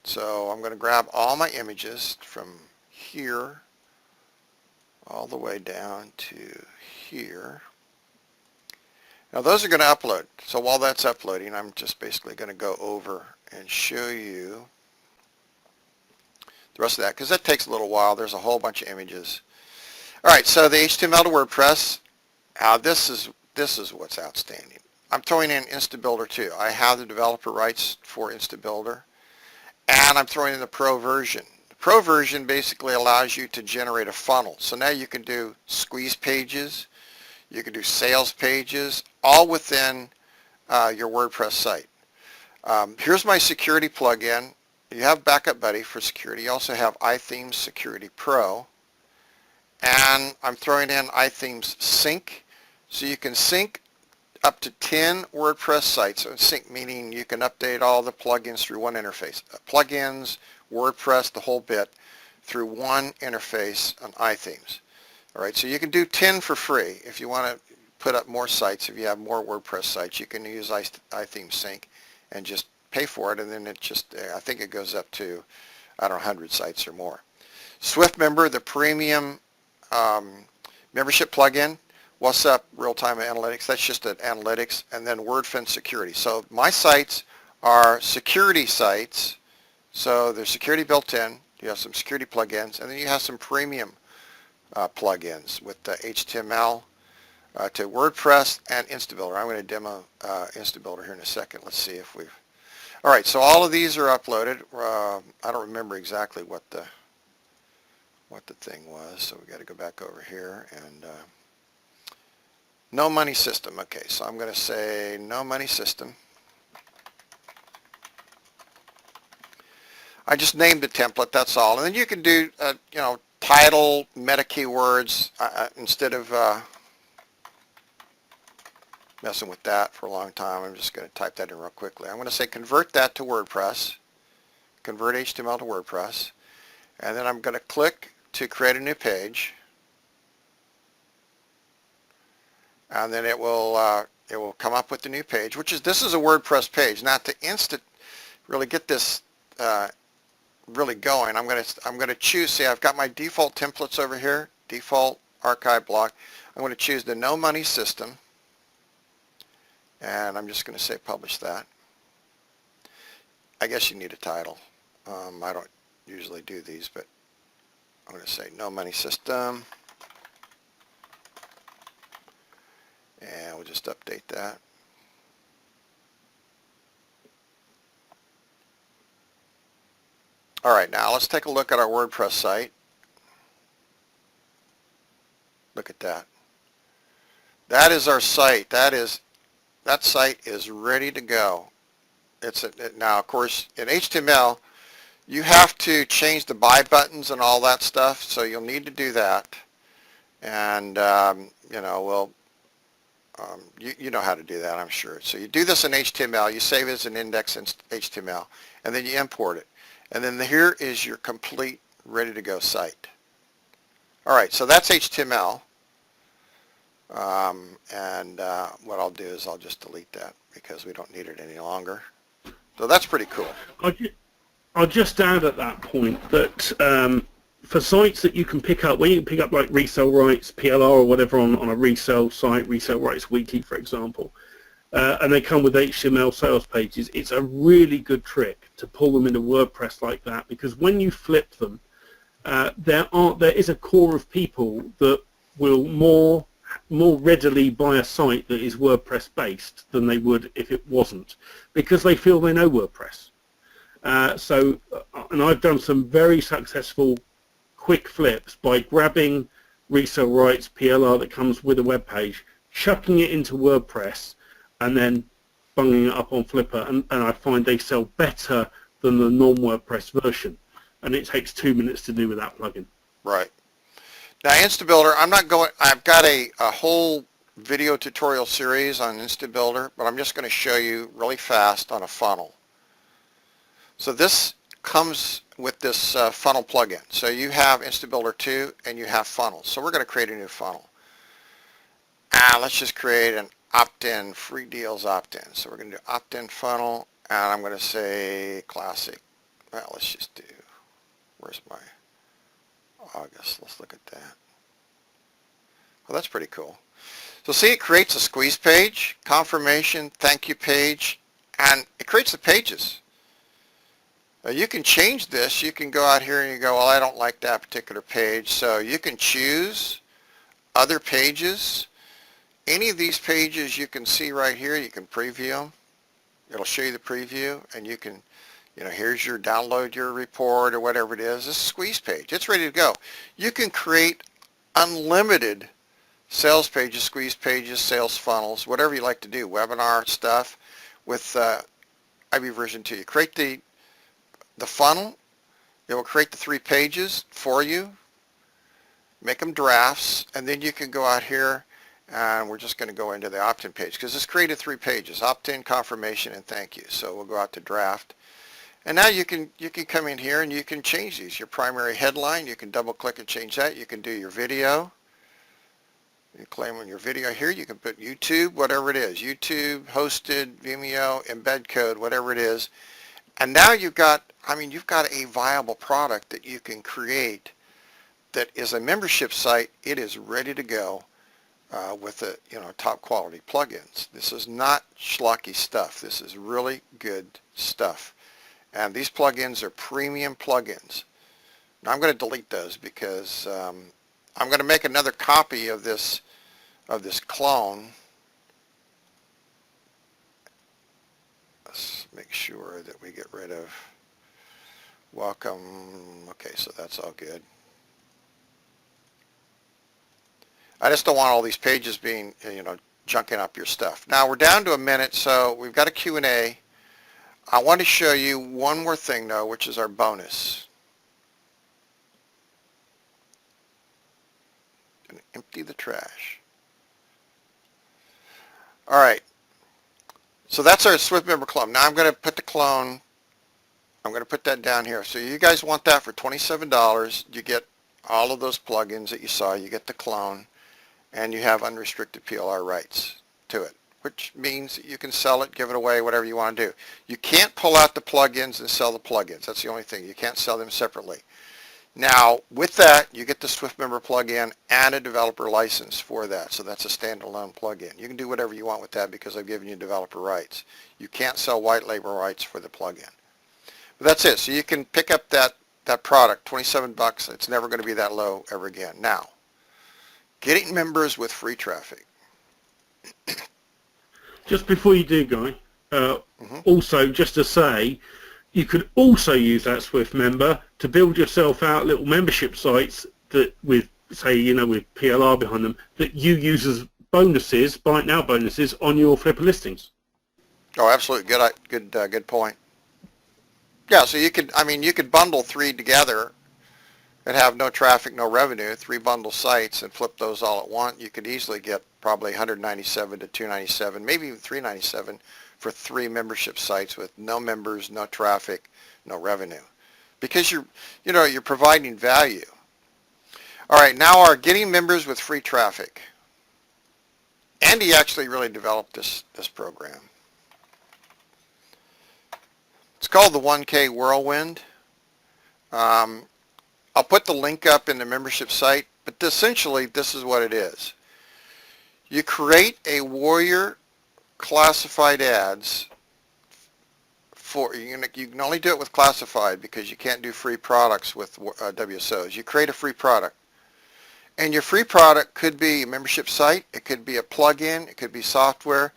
So I'm going to grab all my images from here all the way down to here. Now those are going to upload. So while that's uploading, I'm just basically going to go over and show you the rest of that because that takes a little while. There's a whole bunch of images. All right, so the HTML to WordPress. This is what's outstanding. I'm throwing in InstaBuilder too. I have the developer rights for InstaBuilder, and I'm throwing in the Pro version. The Pro version basically allows you to generate a funnel. So now you can do squeeze pages. You can do sales pages, all within your WordPress site. Here's my security plugin. You have Backup Buddy for security. You also have iThemes Security Pro. And I'm throwing in iThemes Sync. So you can sync up to 10 WordPress sites. So sync meaning you can update all the plugins through one interface. Plugins, WordPress, the whole bit through one interface on iThemes. All right, so you can do 10 for free. If you want to put up more sites, if you have more WordPress sites, you can use iThemes Sync and just pay for it, and then it just, I think it goes up to, I don't know, 100 sites or more. SwiftMember, the premium membership plugin. What's up, real-time analytics? That's just an analytics, and then WordFence security. So my sites are security sites, so there's security built in. You have some security plugins, and then you have some premium plugins with the HTML to WordPress and Instabuilder. I'm going to demo Instabuilder here in a second. Let's see if we've... All right, so all of these are uploaded. I don't remember exactly what the thing was, so we got to go back over here and no money system. Okay, so I'm going to say no money system. I just named the template, that's all. And then you can do, title, meta keywords, instead of messing with that for a long time. I'm just going to type that in real quickly. I'm going to say convert that to WordPress, convert HTML to WordPress, and then I'm going to click to create a new page, and then it will come up with the new page, this is a WordPress page. Now to really get this really going, I'm going to choose, see, I've got my default templates over here, default archive block. I'm going to choose the no money system, and I'm just going to say publish that. I guess you need a title. I don't usually do these, but I'm going to say no money system, and we'll just update that. All right, now let's take a look at our WordPress site. Look at that. That is our site. That site is ready to go. Now, of course, in HTML, you have to change the buy buttons and all that stuff, so you'll need to do that. And, you know how to do that, I'm sure. So you do this in HTML, you save it as an index in HTML, and then you import it. And then here is your complete, ready-to-go site. All right, so that's HTML. What I'll do is I'll just delete that because we don't need it any longer. So that's pretty cool. I'll just add at that point that for sites that you can pick up, when you can pick up like resale rights, PLR or whatever on a resale site, resale rights weekly, for example, and they come with HTML sales pages, it's a really good trick to pull them into WordPress like that, because when you flip them, there is a core of people that will more readily buy a site that is WordPress based than they would if it wasn't, because they feel they know WordPress. And I've done some very successful quick flips by grabbing resale rights PLR that comes with a web page, chucking it into WordPress, and then bunging it up on Flipper, and I find they sell better than the non-WordPress version, and it takes 2 minutes to do with that plugin. Right. Now Instabuilder, I've got a whole video tutorial series on Instabuilder, but I'm just going to show you really fast on a funnel. So this comes with this funnel plugin. So you have Instabuilder 2 and you have funnels. So we're going to create a new funnel. Let's just create an opt-in, free deals opt-in. So we're going to do opt-in funnel, and I'm going to say classic. Well, let's just do, where's my August? Let's look at that. Well, that's pretty cool. So see, it creates a squeeze page, confirmation, thank you page, and it creates the pages. You can change this. You can go out here and you go, well, I don't like that particular page. So you can choose other pages. Any of these pages you can see right here, you can preview them. It'll show you the preview, and you can, here's your download your report or whatever it is. This is a squeeze page. It's ready to go. You can create unlimited sales pages, squeeze pages, sales funnels, whatever you like to do, webinar stuff with IB version 2. You create the funnel. It will create the 3 pages for you, make them drafts, and then you can go out here, and we're just going to go into the opt-in page because it's created 3 pages: opt-in, confirmation, and thank you. So we'll go out to draft, and now you can come in here and you can change these. Your primary headline, you can double click and change that. You can do your video. You claim on your video here. You can put YouTube, whatever it is, YouTube, hosted, Vimeo, embed code, whatever it is. And now you've got a viable product that you can create that is a membership site. It is ready to go with the top quality plugins. This is not schlocky stuff. This is really good stuff. And these plugins are premium plugins. Now I'm going to delete those because I'm going to make another copy of this clone. Let's make sure that we get rid of welcome. Okay, so that's all good. I just don't want all these pages being, junking up your stuff. Now we're down to a minute, so we've got a Q&A. I want to show you one more thing though, which is our bonus. Gonna empty the trash. All right. So that's our Swift Member clone. Now I'm going to put the clone, I'm going to put that down here. So you guys want that for $27. You get all of those plugins that you saw. You get the clone, and you have unrestricted PLR rights to it, which means that you can sell it, give it away, whatever you want to do. You can't pull out the plugins and sell the plugins. That's the only thing. You can't sell them separately. Now, with that, you get the Swift Member plugin and a developer license for that. So that's a standalone plugin. You can do whatever you want with that because I've given you developer rights. You can't sell white label rights for the plugin. But that's it. So you can pick up that product, 27 bucks. It's never going to be that low ever again. Now, getting members with free traffic. Just before you do, Guy, also just to say, you could also use that Swift member to build yourself out little membership sites that with, say, with PLR behind them, that you use as bonuses, buy it now bonuses on your Flipper listings. Oh, absolutely. Good point. Yeah, so you could bundle 3 together and have no traffic, no revenue, 3 bundle sites and flip those all at once. You could easily get probably 197 to 297, maybe even 397 for 3 membership sites with no members, no traffic, no revenue, because you're providing value. All right, now our getting members with free traffic. Andy actually really developed this program. It's called the 1K Whirlwind. I'll put the link up in the membership site, but essentially this is what it is. You create a Warrior classified ads for, you can only do it with classified because you can't do free products with WSOs. You create a free product. And your free product could be a membership site, it could be a plugin, it could be software,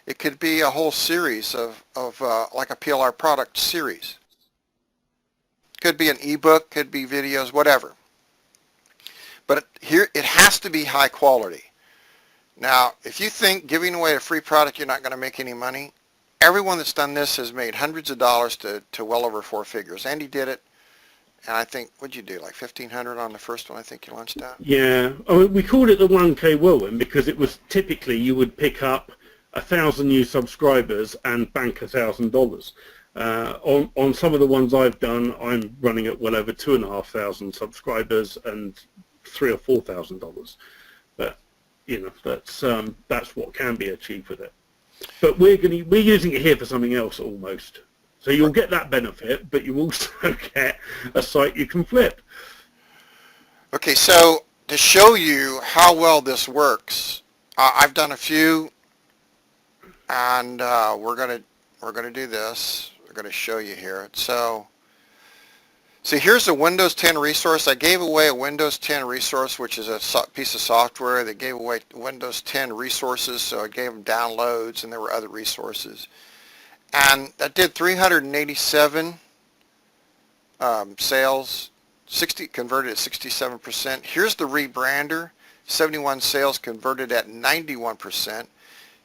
it could be a whole series of like a PLR product series. Could be an ebook, could be videos, whatever. But here it has to be high quality. Now, if you think giving away a free product you're not going to make any money, everyone that's done this has made hundreds of dollars to well over 4 figures. Andy did it, and I think, what'd you do, like 1,500 on the first one I think you launched out? Yeah, I mean, we called it the 1K Whirlwind because it was typically you would pick up 1,000 new subscribers and bank $1,000. On some of the ones I've done, I'm running at well over 2,500 subscribers and $3,000 or $4,000. But that's what can be achieved with it. But we're using it here for something else almost. So you'll get that benefit, but you also get a site you can flip. Okay, so to show you how well this works, I've done a few, and we're gonna do this. We're gonna show you here. So here's a Windows 10 resource. I gave away a Windows 10 resource, which is a piece of software that gave away Windows 10 resources. So I gave them downloads, and there were other resources. And that did 387 sales, converted at 67%. Here's the rebrander, 71 sales converted at 91%.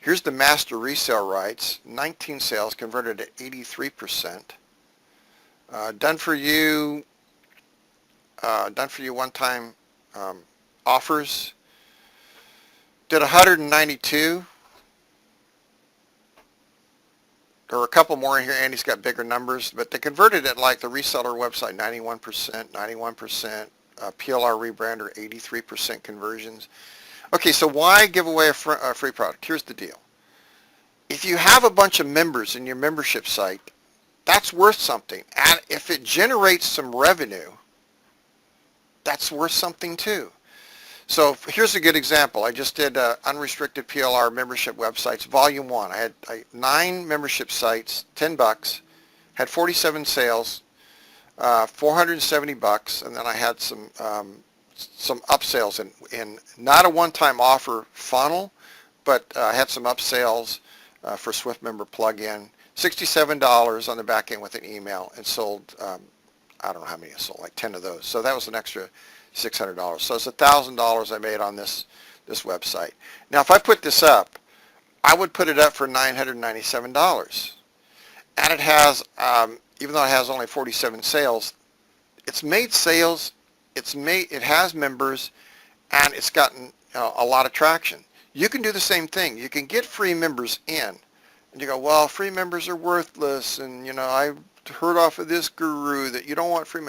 Here's the master resale rights, 19 sales converted at 83%. Done for you one-time offers. Did 192. There were a couple more in here. Andy's got bigger numbers, but they converted it like the reseller website, 91%, 91%. PLR rebrander, 83% conversions. Okay, so why give away a free product? Here's the deal. If you have a bunch of members in your membership site, that's worth something. And if it generates some revenue, that's worth something too. So here's a good example. I just did unrestricted PLR membership websites, volume 1. I had 9 membership sites, $10, had 47 sales, $470, and then I had some upsales in not a one-time offer funnel, but I had some upsales for SwiftMember plugin, $67 on the back end with an email, and sold, I don't know how many I sold, like 10 of those. So that was an extra $600. So it's $1,000 I made on this website. Now, if I put this up, I would put it up for $997. And it has, even though it has only 47 sales, it's made sales, it has members, and it's gotten a lot of traction. You can do the same thing. You can get free members in, and you go, well, free members are worthless, and I heard off of this guru that you don't want free.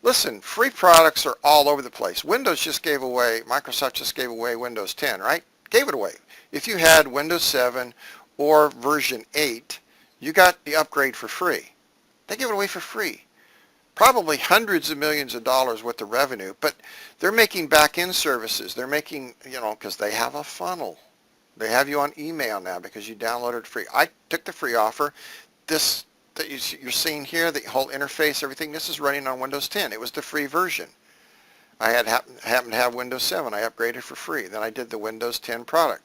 Listen, free products are all over the place. Microsoft just gave away Windows 10, right? Gave it away. If you had Windows 7 or version 8, you got the upgrade for free. They give it away for free. Probably hundreds of millions of dollars worth of revenue, but they're making back-end services. They're making, because they have a funnel. They have you on email now because you downloaded free. I took the free offer. This that you're seeing here, the whole interface, everything, this is running on Windows 10. It was the free version. I happened to have Windows 7. I upgraded for free. Then I did the Windows 10 product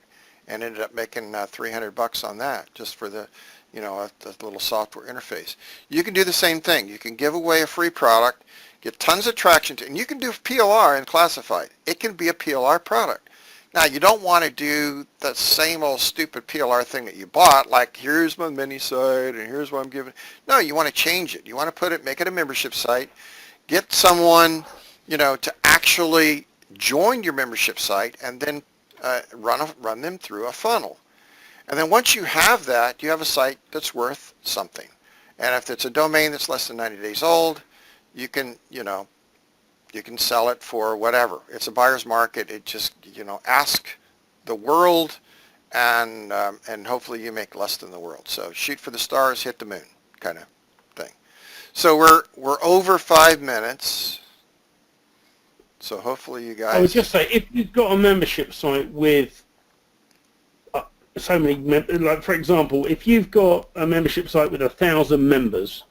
and ended up making $300 on that just for the, the little software interface. You can do the same thing. You can give away a free product, get tons of traction, and you can do PLR and classified. It can be a PLR product. Now, you don't want to do the same old stupid PLR thing that you bought, like here's my mini site and here's what I'm giving. No, you want to change it. You want to make it a membership site, get someone, to actually join your membership site, and then run them through a funnel. And then once you have that, you have a site that's worth something. And if it's a domain that's less than 90 days old, you can, you can sell it for whatever. It's a buyer's market. It just, ask the world, and hopefully you make less than the world. So shoot for the stars, hit the moon kind of thing. So we're over 5 minutes. So hopefully you guys... I would just say, if you've got a membership site with so many, like for example, if you've got a membership site with 1,000 members,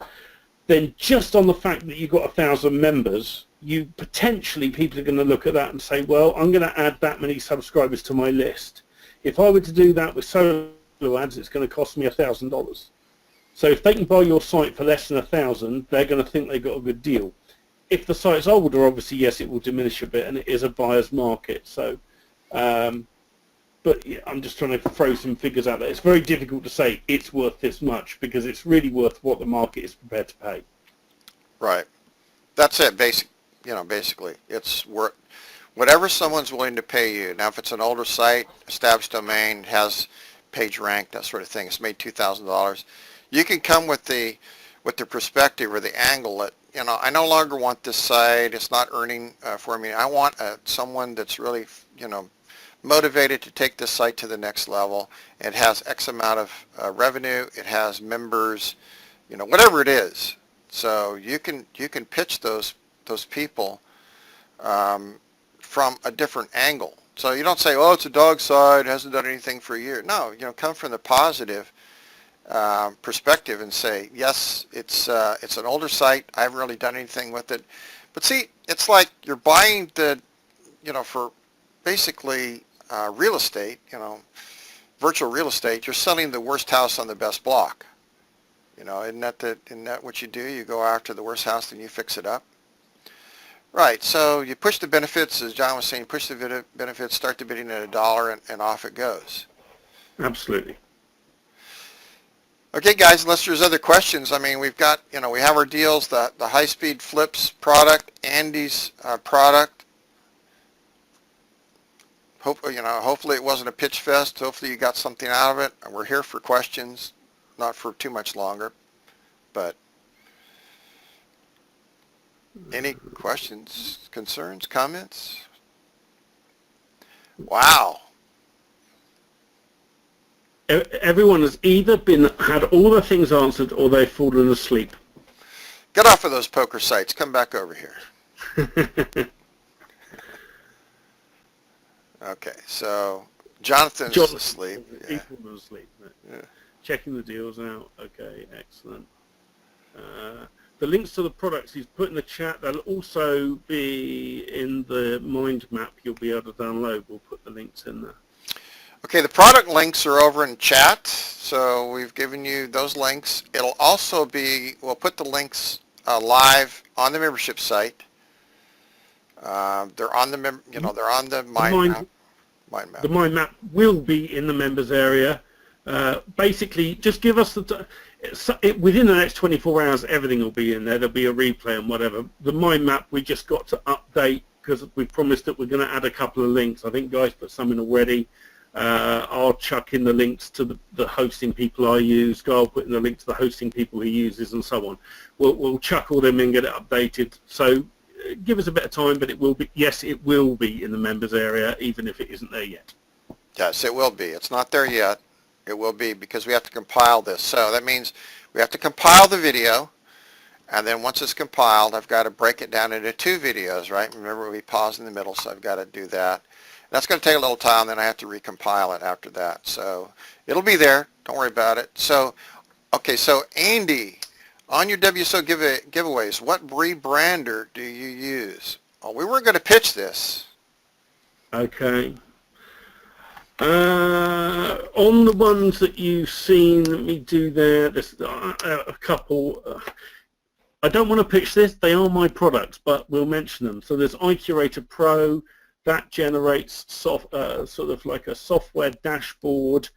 then just on the fact that you've got 1,000 members, people are going to look at that and say, well, I'm going to add that many subscribers to my list. If I were to do that with solo ads, it's going to cost me $1,000. So if they can buy your site for less than 1,000, they're going to think they got a good deal. If the site's older, obviously, yes, it will diminish a bit, and it is a buyer's market. So, but yeah, I'm just trying to throw some figures out there. It's very difficult to say it's worth this much because it's really worth what the market is prepared to pay. Right. That's it. Basically, it's worth whatever someone's willing to pay you. Now, if it's an older site, established domain, has page rank, that sort of thing, it's made $2,000. You can come with the perspective or the angle that, I no longer want this site. It's not earning for me. I want someone that's really, motivated to take this site to the next level. It has X amount of revenue. It has members, whatever it is. So you can pitch those people from a different angle. So you don't say, oh, it's a dog site, hasn't done anything for a year. No, come from the positive perspective and say, yes, it's an older site. I haven't really done anything with it. But see, it's like you're buying for basically real estate, virtual real estate. You're selling the worst house on the best block. Isn't that what you do? You go after the worst house and you fix it up. Right, so you push the benefits, as John was saying, push the benefits, start the bidding at $1, and off it goes. Absolutely. Okay, guys, unless there's other questions, I mean, we've got, we have our deals, the high-speed flips product, Andy's product. Hopefully it wasn't a pitch fest. Hopefully you got something out of it. We're here for questions, not for too much longer. But any questions, concerns, comments? Wow. Everyone has either had all the things answered or they've fallen asleep. Get off of those poker sites. Come back over here. Okay, so Jonathan's asleep. Yeah. He's fallen asleep. Yeah. Checking the deals out. Okay, excellent. The links to the products he's put in the chat, they'll also be in the mind map you'll be able to download. We'll put the links in there. Okay, the product links are over in chat, so we've given you those links. It'll also be, we'll put the links live on the membership site. They're on the, they're on the mind map. The mind map will be in the members area. Basically, just give us within the next 24 hours, everything will be in there. There'll be a replay and whatever. The mind map, we just got to update because we promised that we're going to add a couple of links. I think guys put some in already. I'll chuck in the links to the hosting people I use. Guy will put in the link to the hosting people he uses and so on. We'll chuck all them in, get it updated. So give us a bit of time, but it will be, yes, it will be in the members area, even if it isn't there yet. Yes, it will be. It's not there yet. It will be because we have to compile this. So that means we have to compile the video, and then once it's compiled, I've got to break it down into 2 videos, right? Remember, we paused in the middle, so I've got to do that. That's going to take a little time, then I have to recompile it after that. So it'll be there. Don't worry about it. So, okay, so Andy, on your WSO giveaways, what rebrander do you use? Oh, we weren't going to pitch this. Okay. On the ones that you've seen me do there, there's a couple. I don't want to pitch this. They are my products, but we'll mention them. So there's iCurator Pro. That generates sort of like a software dashboard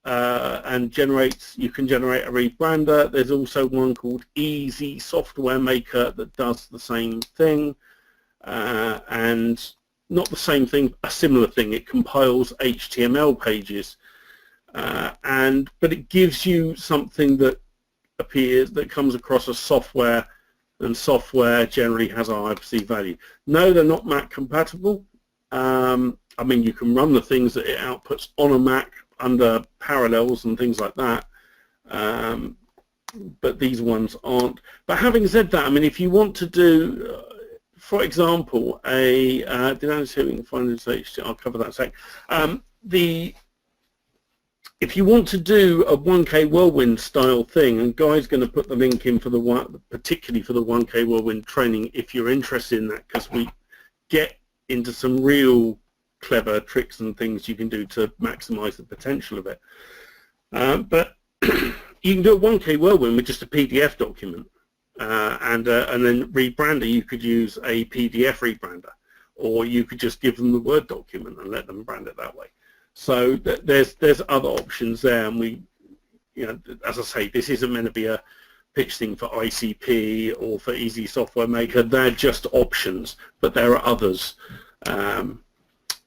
and you can generate a rebrander. There's also one called Easy Software Maker that does the same thing. And not the same thing, a similar thing. It compiles HTML pages, but it gives you something that comes across as software, and software generally has a IFC value. No, they're not Mac compatible. I mean, you can run the things that it outputs on a Mac under parallels and things like that, but these ones aren't. But having said that, I mean, if you want to do, for example, did I see if we can find this HTML? I'll cover that in a sec. If you want to do a 1K Whirlwind style thing, and Guy's going to put the link in for particularly for the 1K Whirlwind training if you're interested in that, because we get into some real clever tricks and things you can do to maximize the potential of it. But you can do a 1K Whirlwind with just a PDF document, and then rebrander. You could use a PDF rebrander, or you could just give them the Word document and let them brand it that way. So there's other options there, and we, as I say, this isn't meant to be a pitch thing for ICP or for Easy Software Maker. They're just options, but there are others.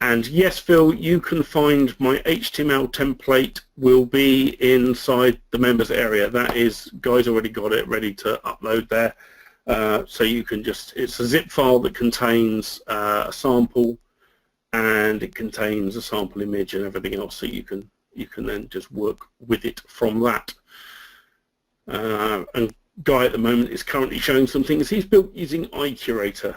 And yes, Phil, you can find my HTML template will be inside the members area. That is, Guy's already got it ready to upload there. So you can it's a zip file that contains a sample, and it contains a sample image and everything else, so you can then just work with it from that. And Guy at the moment is currently showing some things he's built using iCurator,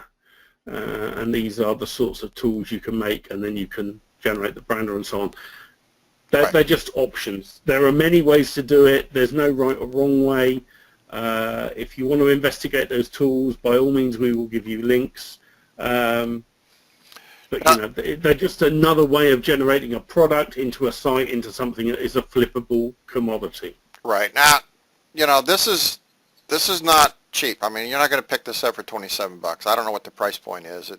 and these are the sorts of tools you can make, and then you can generate the brander and so on. They're just options. There are many ways to do it. There's no right or wrong way. If you want to investigate those tools, by all means, we will give you links. But they're just another way of generating a product into a site, into something that is a flippable commodity. Right. Now, this is not cheap. I mean, you're not going to pick this up for $27. I don't know what the price point is.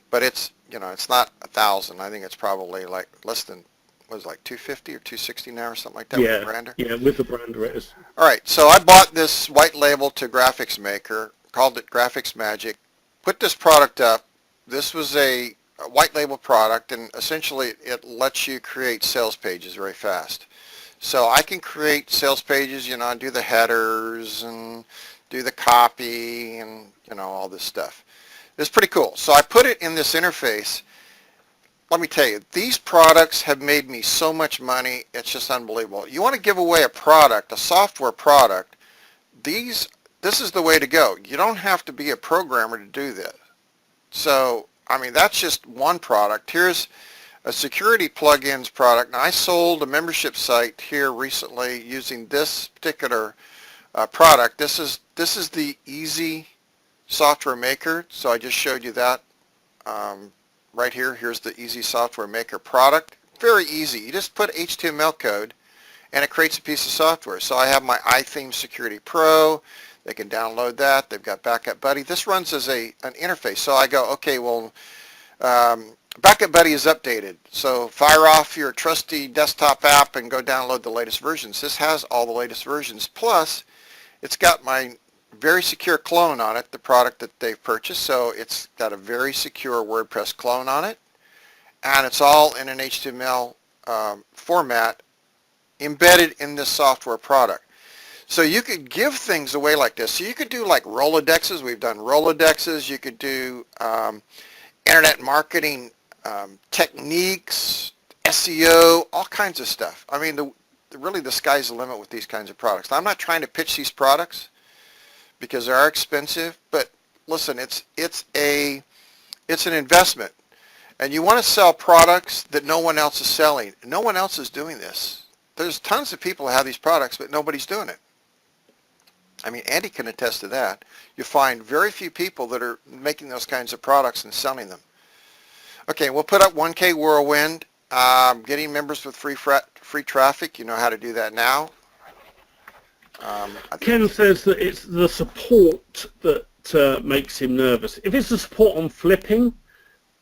But it's not $1,000. I think it's probably like less than was it, like 250 or 260 now or something like that with the Yeah, brander. yeah, with the brander it is. All right, so I bought this white label to graphics maker, called it Graphics Magic, put this product up. This was a white label product, and essentially it lets you create sales pages very fast. So I can create sales pages, do the headers and do the copy and, all this stuff. It's pretty cool. So I put it in this interface. Let me tell you, these products have made me so much money, it's just unbelievable. You want to give away a product, a software product, this is the way to go. You don't have to be a programmer to do this. So, I mean, that's just one product. Here's a security plugins product. Now, I sold a membership site here recently using this particular product. This is the Easy Software Maker. So I just showed you that right here. Here's the Easy Software Maker product. Very easy. You just put HTML code and it creates a piece of software. So I have my iTheme Security Pro. They can download that. They've got Backup Buddy. This runs as an interface. So I go, okay, well, Backup Buddy is updated. So fire off your trusty desktop app and go download the latest versions. This has all the latest versions. Plus, it's got my very secure clone on it, the product that they've purchased. So it's got a very secure WordPress clone on it. And it's all in an HTML format embedded in this software product. So you could give things away like this. So you could do like Rolodexes. We've done Rolodexes. You could do internet marketing techniques, SEO, all kinds of stuff. I mean, really the sky's the limit with these kinds of products. Now, I'm not trying to pitch these products because they are expensive, but listen, it's an investment. And you want to sell products that no one else is selling. No one else is doing this. There's tons of people who have these products, but nobody's doing it. I mean, Andy can attest to that. You find very few people that are making those kinds of products and selling them. Okay, we'll put up 1K Whirlwind, getting members with free traffic. You know how to do that now. Ken says that it's the support that makes him nervous. If it's the support on flipping,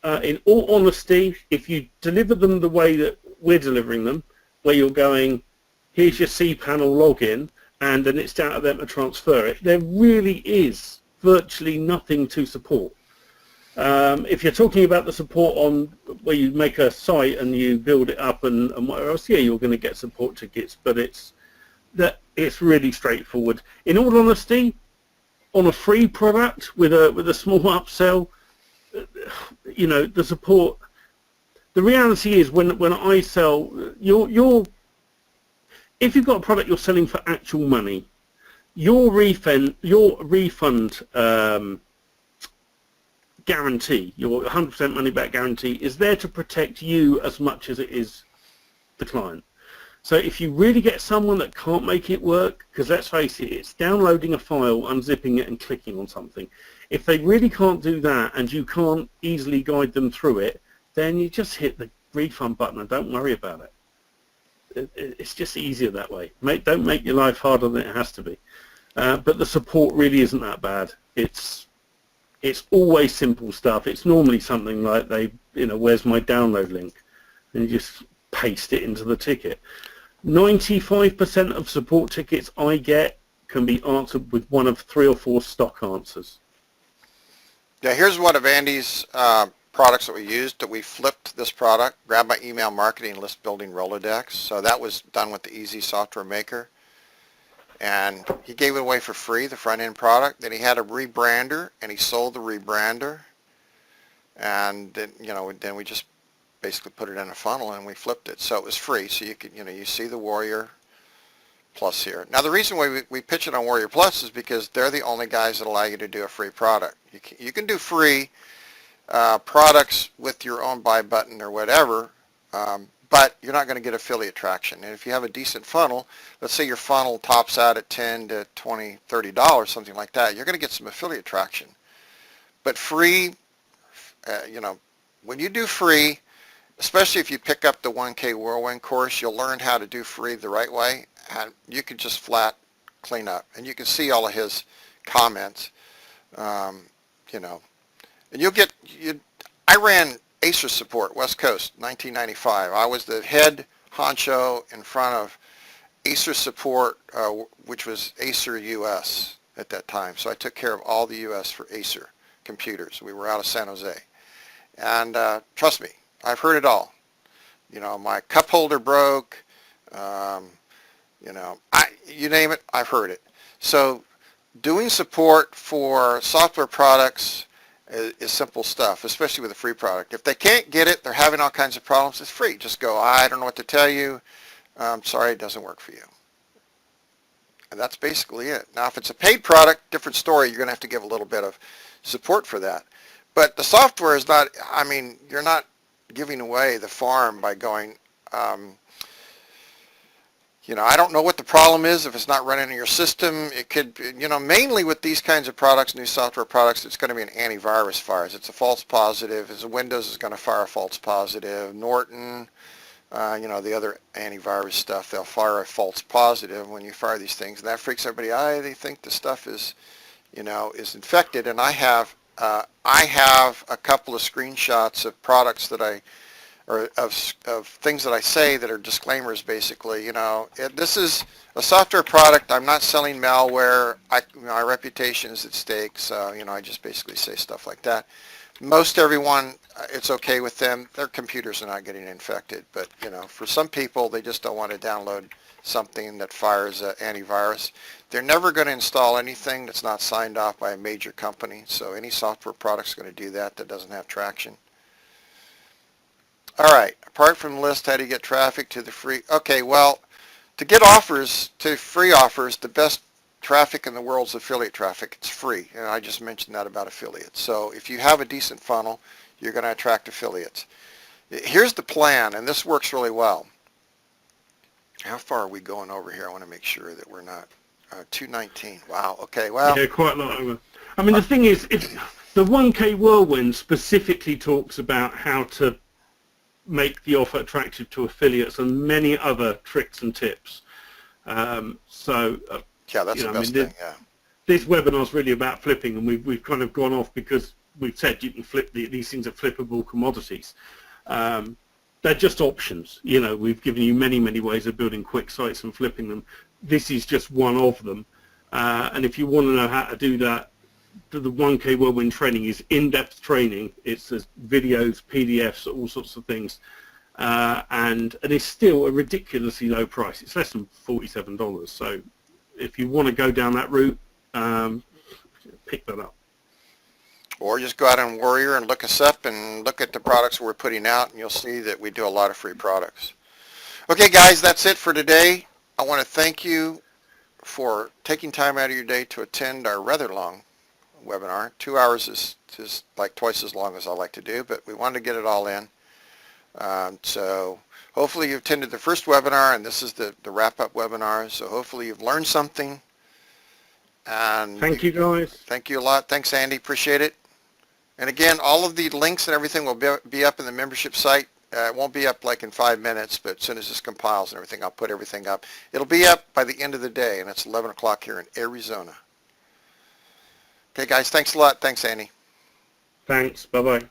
in all honesty, if you deliver them the way that we're delivering them, where you're going, here's your cPanel login, and then it's down to them to transfer it, there really is virtually nothing to support. If you're talking about the support on where you make a site and you build it up and whatever else, yeah, you're going to get support tickets, but it's really straightforward. In all honesty, on a free product with a small upsell, the support. The reality is when I sell, if you've got a product you're selling for actual money, your refund guarantee, your 100% money back guarantee, is there to protect you as much as it is the client. So if you really get someone that can't make it work, because let's face it, it's downloading a file, unzipping it and clicking on something. If they really can't do that and you can't easily guide them through it, then you just hit the refund button and don't worry about it. It's just easier that way. Don't make your life harder than it has to be. But the support really isn't that bad. It's always simple stuff. It's normally something like where's my download link? And you just paste it into the ticket. 95% of support tickets I get can be answered with one of 3 or 4 stock answers. Yeah, here's one of Andy's products that we used. That we flipped this product, grabbed my email marketing list building Rolodex. So that was done with the Easy Software Maker. And he gave it away for free, the front end product. Then he had a rebrander, and he sold the rebrander. And then, then we just basically put it in a funnel and we flipped it. So it was free. So you could, you see the Warrior Plus here. Now the reason why we pitch it on Warrior Plus is because they're the only guys that allow you to do a free product. You can do free products with your own buy button or whatever, but you're not going to get affiliate traction. And if you have a decent funnel, let's say your funnel tops out at $10 to $20, $30, something like that, you're going to get some affiliate traction. But free, when you do free, especially if you pick up the 1K Whirlwind course, you'll learn how to do free the right way, and you can just flat clean up. And you can see all of his comments, and I ran Acer support, West Coast, 1995. I was the head honcho in front of Acer support, which was Acer US at that time. So I took care of all the US for Acer computers. We were out of San Jose. And trust me, I've heard it all. You know, my cup holder broke, you know, you name it, I've heard it. So doing support for software products is simple stuff, especially with a free product. If they can't get it, they're having all kinds of problems, it's free. Just go, I don't know what to tell you. I'm sorry, it doesn't work for you. And that's basically it. Now, if it's a paid product, different story. You're going to have to give a little bit of support for that. But the software is not, I mean, you're not giving away the farm by going, you know, I don't know what the problem is if it's not running in your system. It could, you know, mainly with these kinds of products, new software products, it's going to be an antivirus fires. It's a false positive. As Windows is going to fire a false positive. Norton, you know, the other antivirus stuff, they'll fire a false positive when you fire these things. And that freaks everybody out. They think the stuff is, you know, is infected. And I have a couple of screenshots of products that or of things that I say that are disclaimers, basically. You know, this is a software product. I'm not selling malware. My reputation is at stake, so, you know, I just basically say stuff like that. Most everyone, it's okay with them. Their computers are not getting infected, but, you know, for some people, they just don't want to download something that fires an antivirus. They're never going to install anything that's not signed off by a major company, so any software product's going to do that doesn't have traction. All right, apart from the list, how do you get traffic to the free? Okay, well, to get offers, to free offers, the best traffic in the world is affiliate traffic. It's free, and I just mentioned that about affiliates. So if you have a decent funnel, you're going to attract affiliates. Here's the plan, and this works really well. How far are we going over here? I want to make sure that we're not 219. Wow, okay, well. Yeah, quite a lot over. I mean, the thing is, the 1K Whirlwind specifically talks about how to make the offer attractive to affiliates and many other tricks and tips. Yeah, that's you know, the best thing, yeah. This webinar is really about flipping, and we've kind of gone off because we've said you can flip these things are flippable commodities. They're just options. You know, we've given you many, many ways of building quick sites and flipping them. This is just one of them. And if you want to know how to do that, the 1K Whirlwind training is in-depth training. It's videos, PDFs, all sorts of things. And it's still a ridiculously low price. It's less than $47. So if you want to go down that route, pick that up. Or just go out on Warrior and look us up and look at the products we're putting out, and you'll see that we do a lot of free products. Okay, guys, that's it for today. I want to thank you for taking time out of your day to attend our rather long webinar. 2 hours is like twice as long as I like to do, but we wanted to get it all in. So hopefully you've attended the first webinar, and this is the wrap-up webinar. So hopefully you've learned something. And thank you, guys. Thank you a lot. Thanks, Andy. Appreciate it. And again, all of the links and everything will be up in the membership site. It won't be up like in 5 minutes, but as soon as this compiles and everything, I'll put everything up. It'll be up by the end of the day, and it's 11 o'clock here in Arizona. Okay, guys, thanks a lot. Thanks, Andy. Thanks. Bye-bye.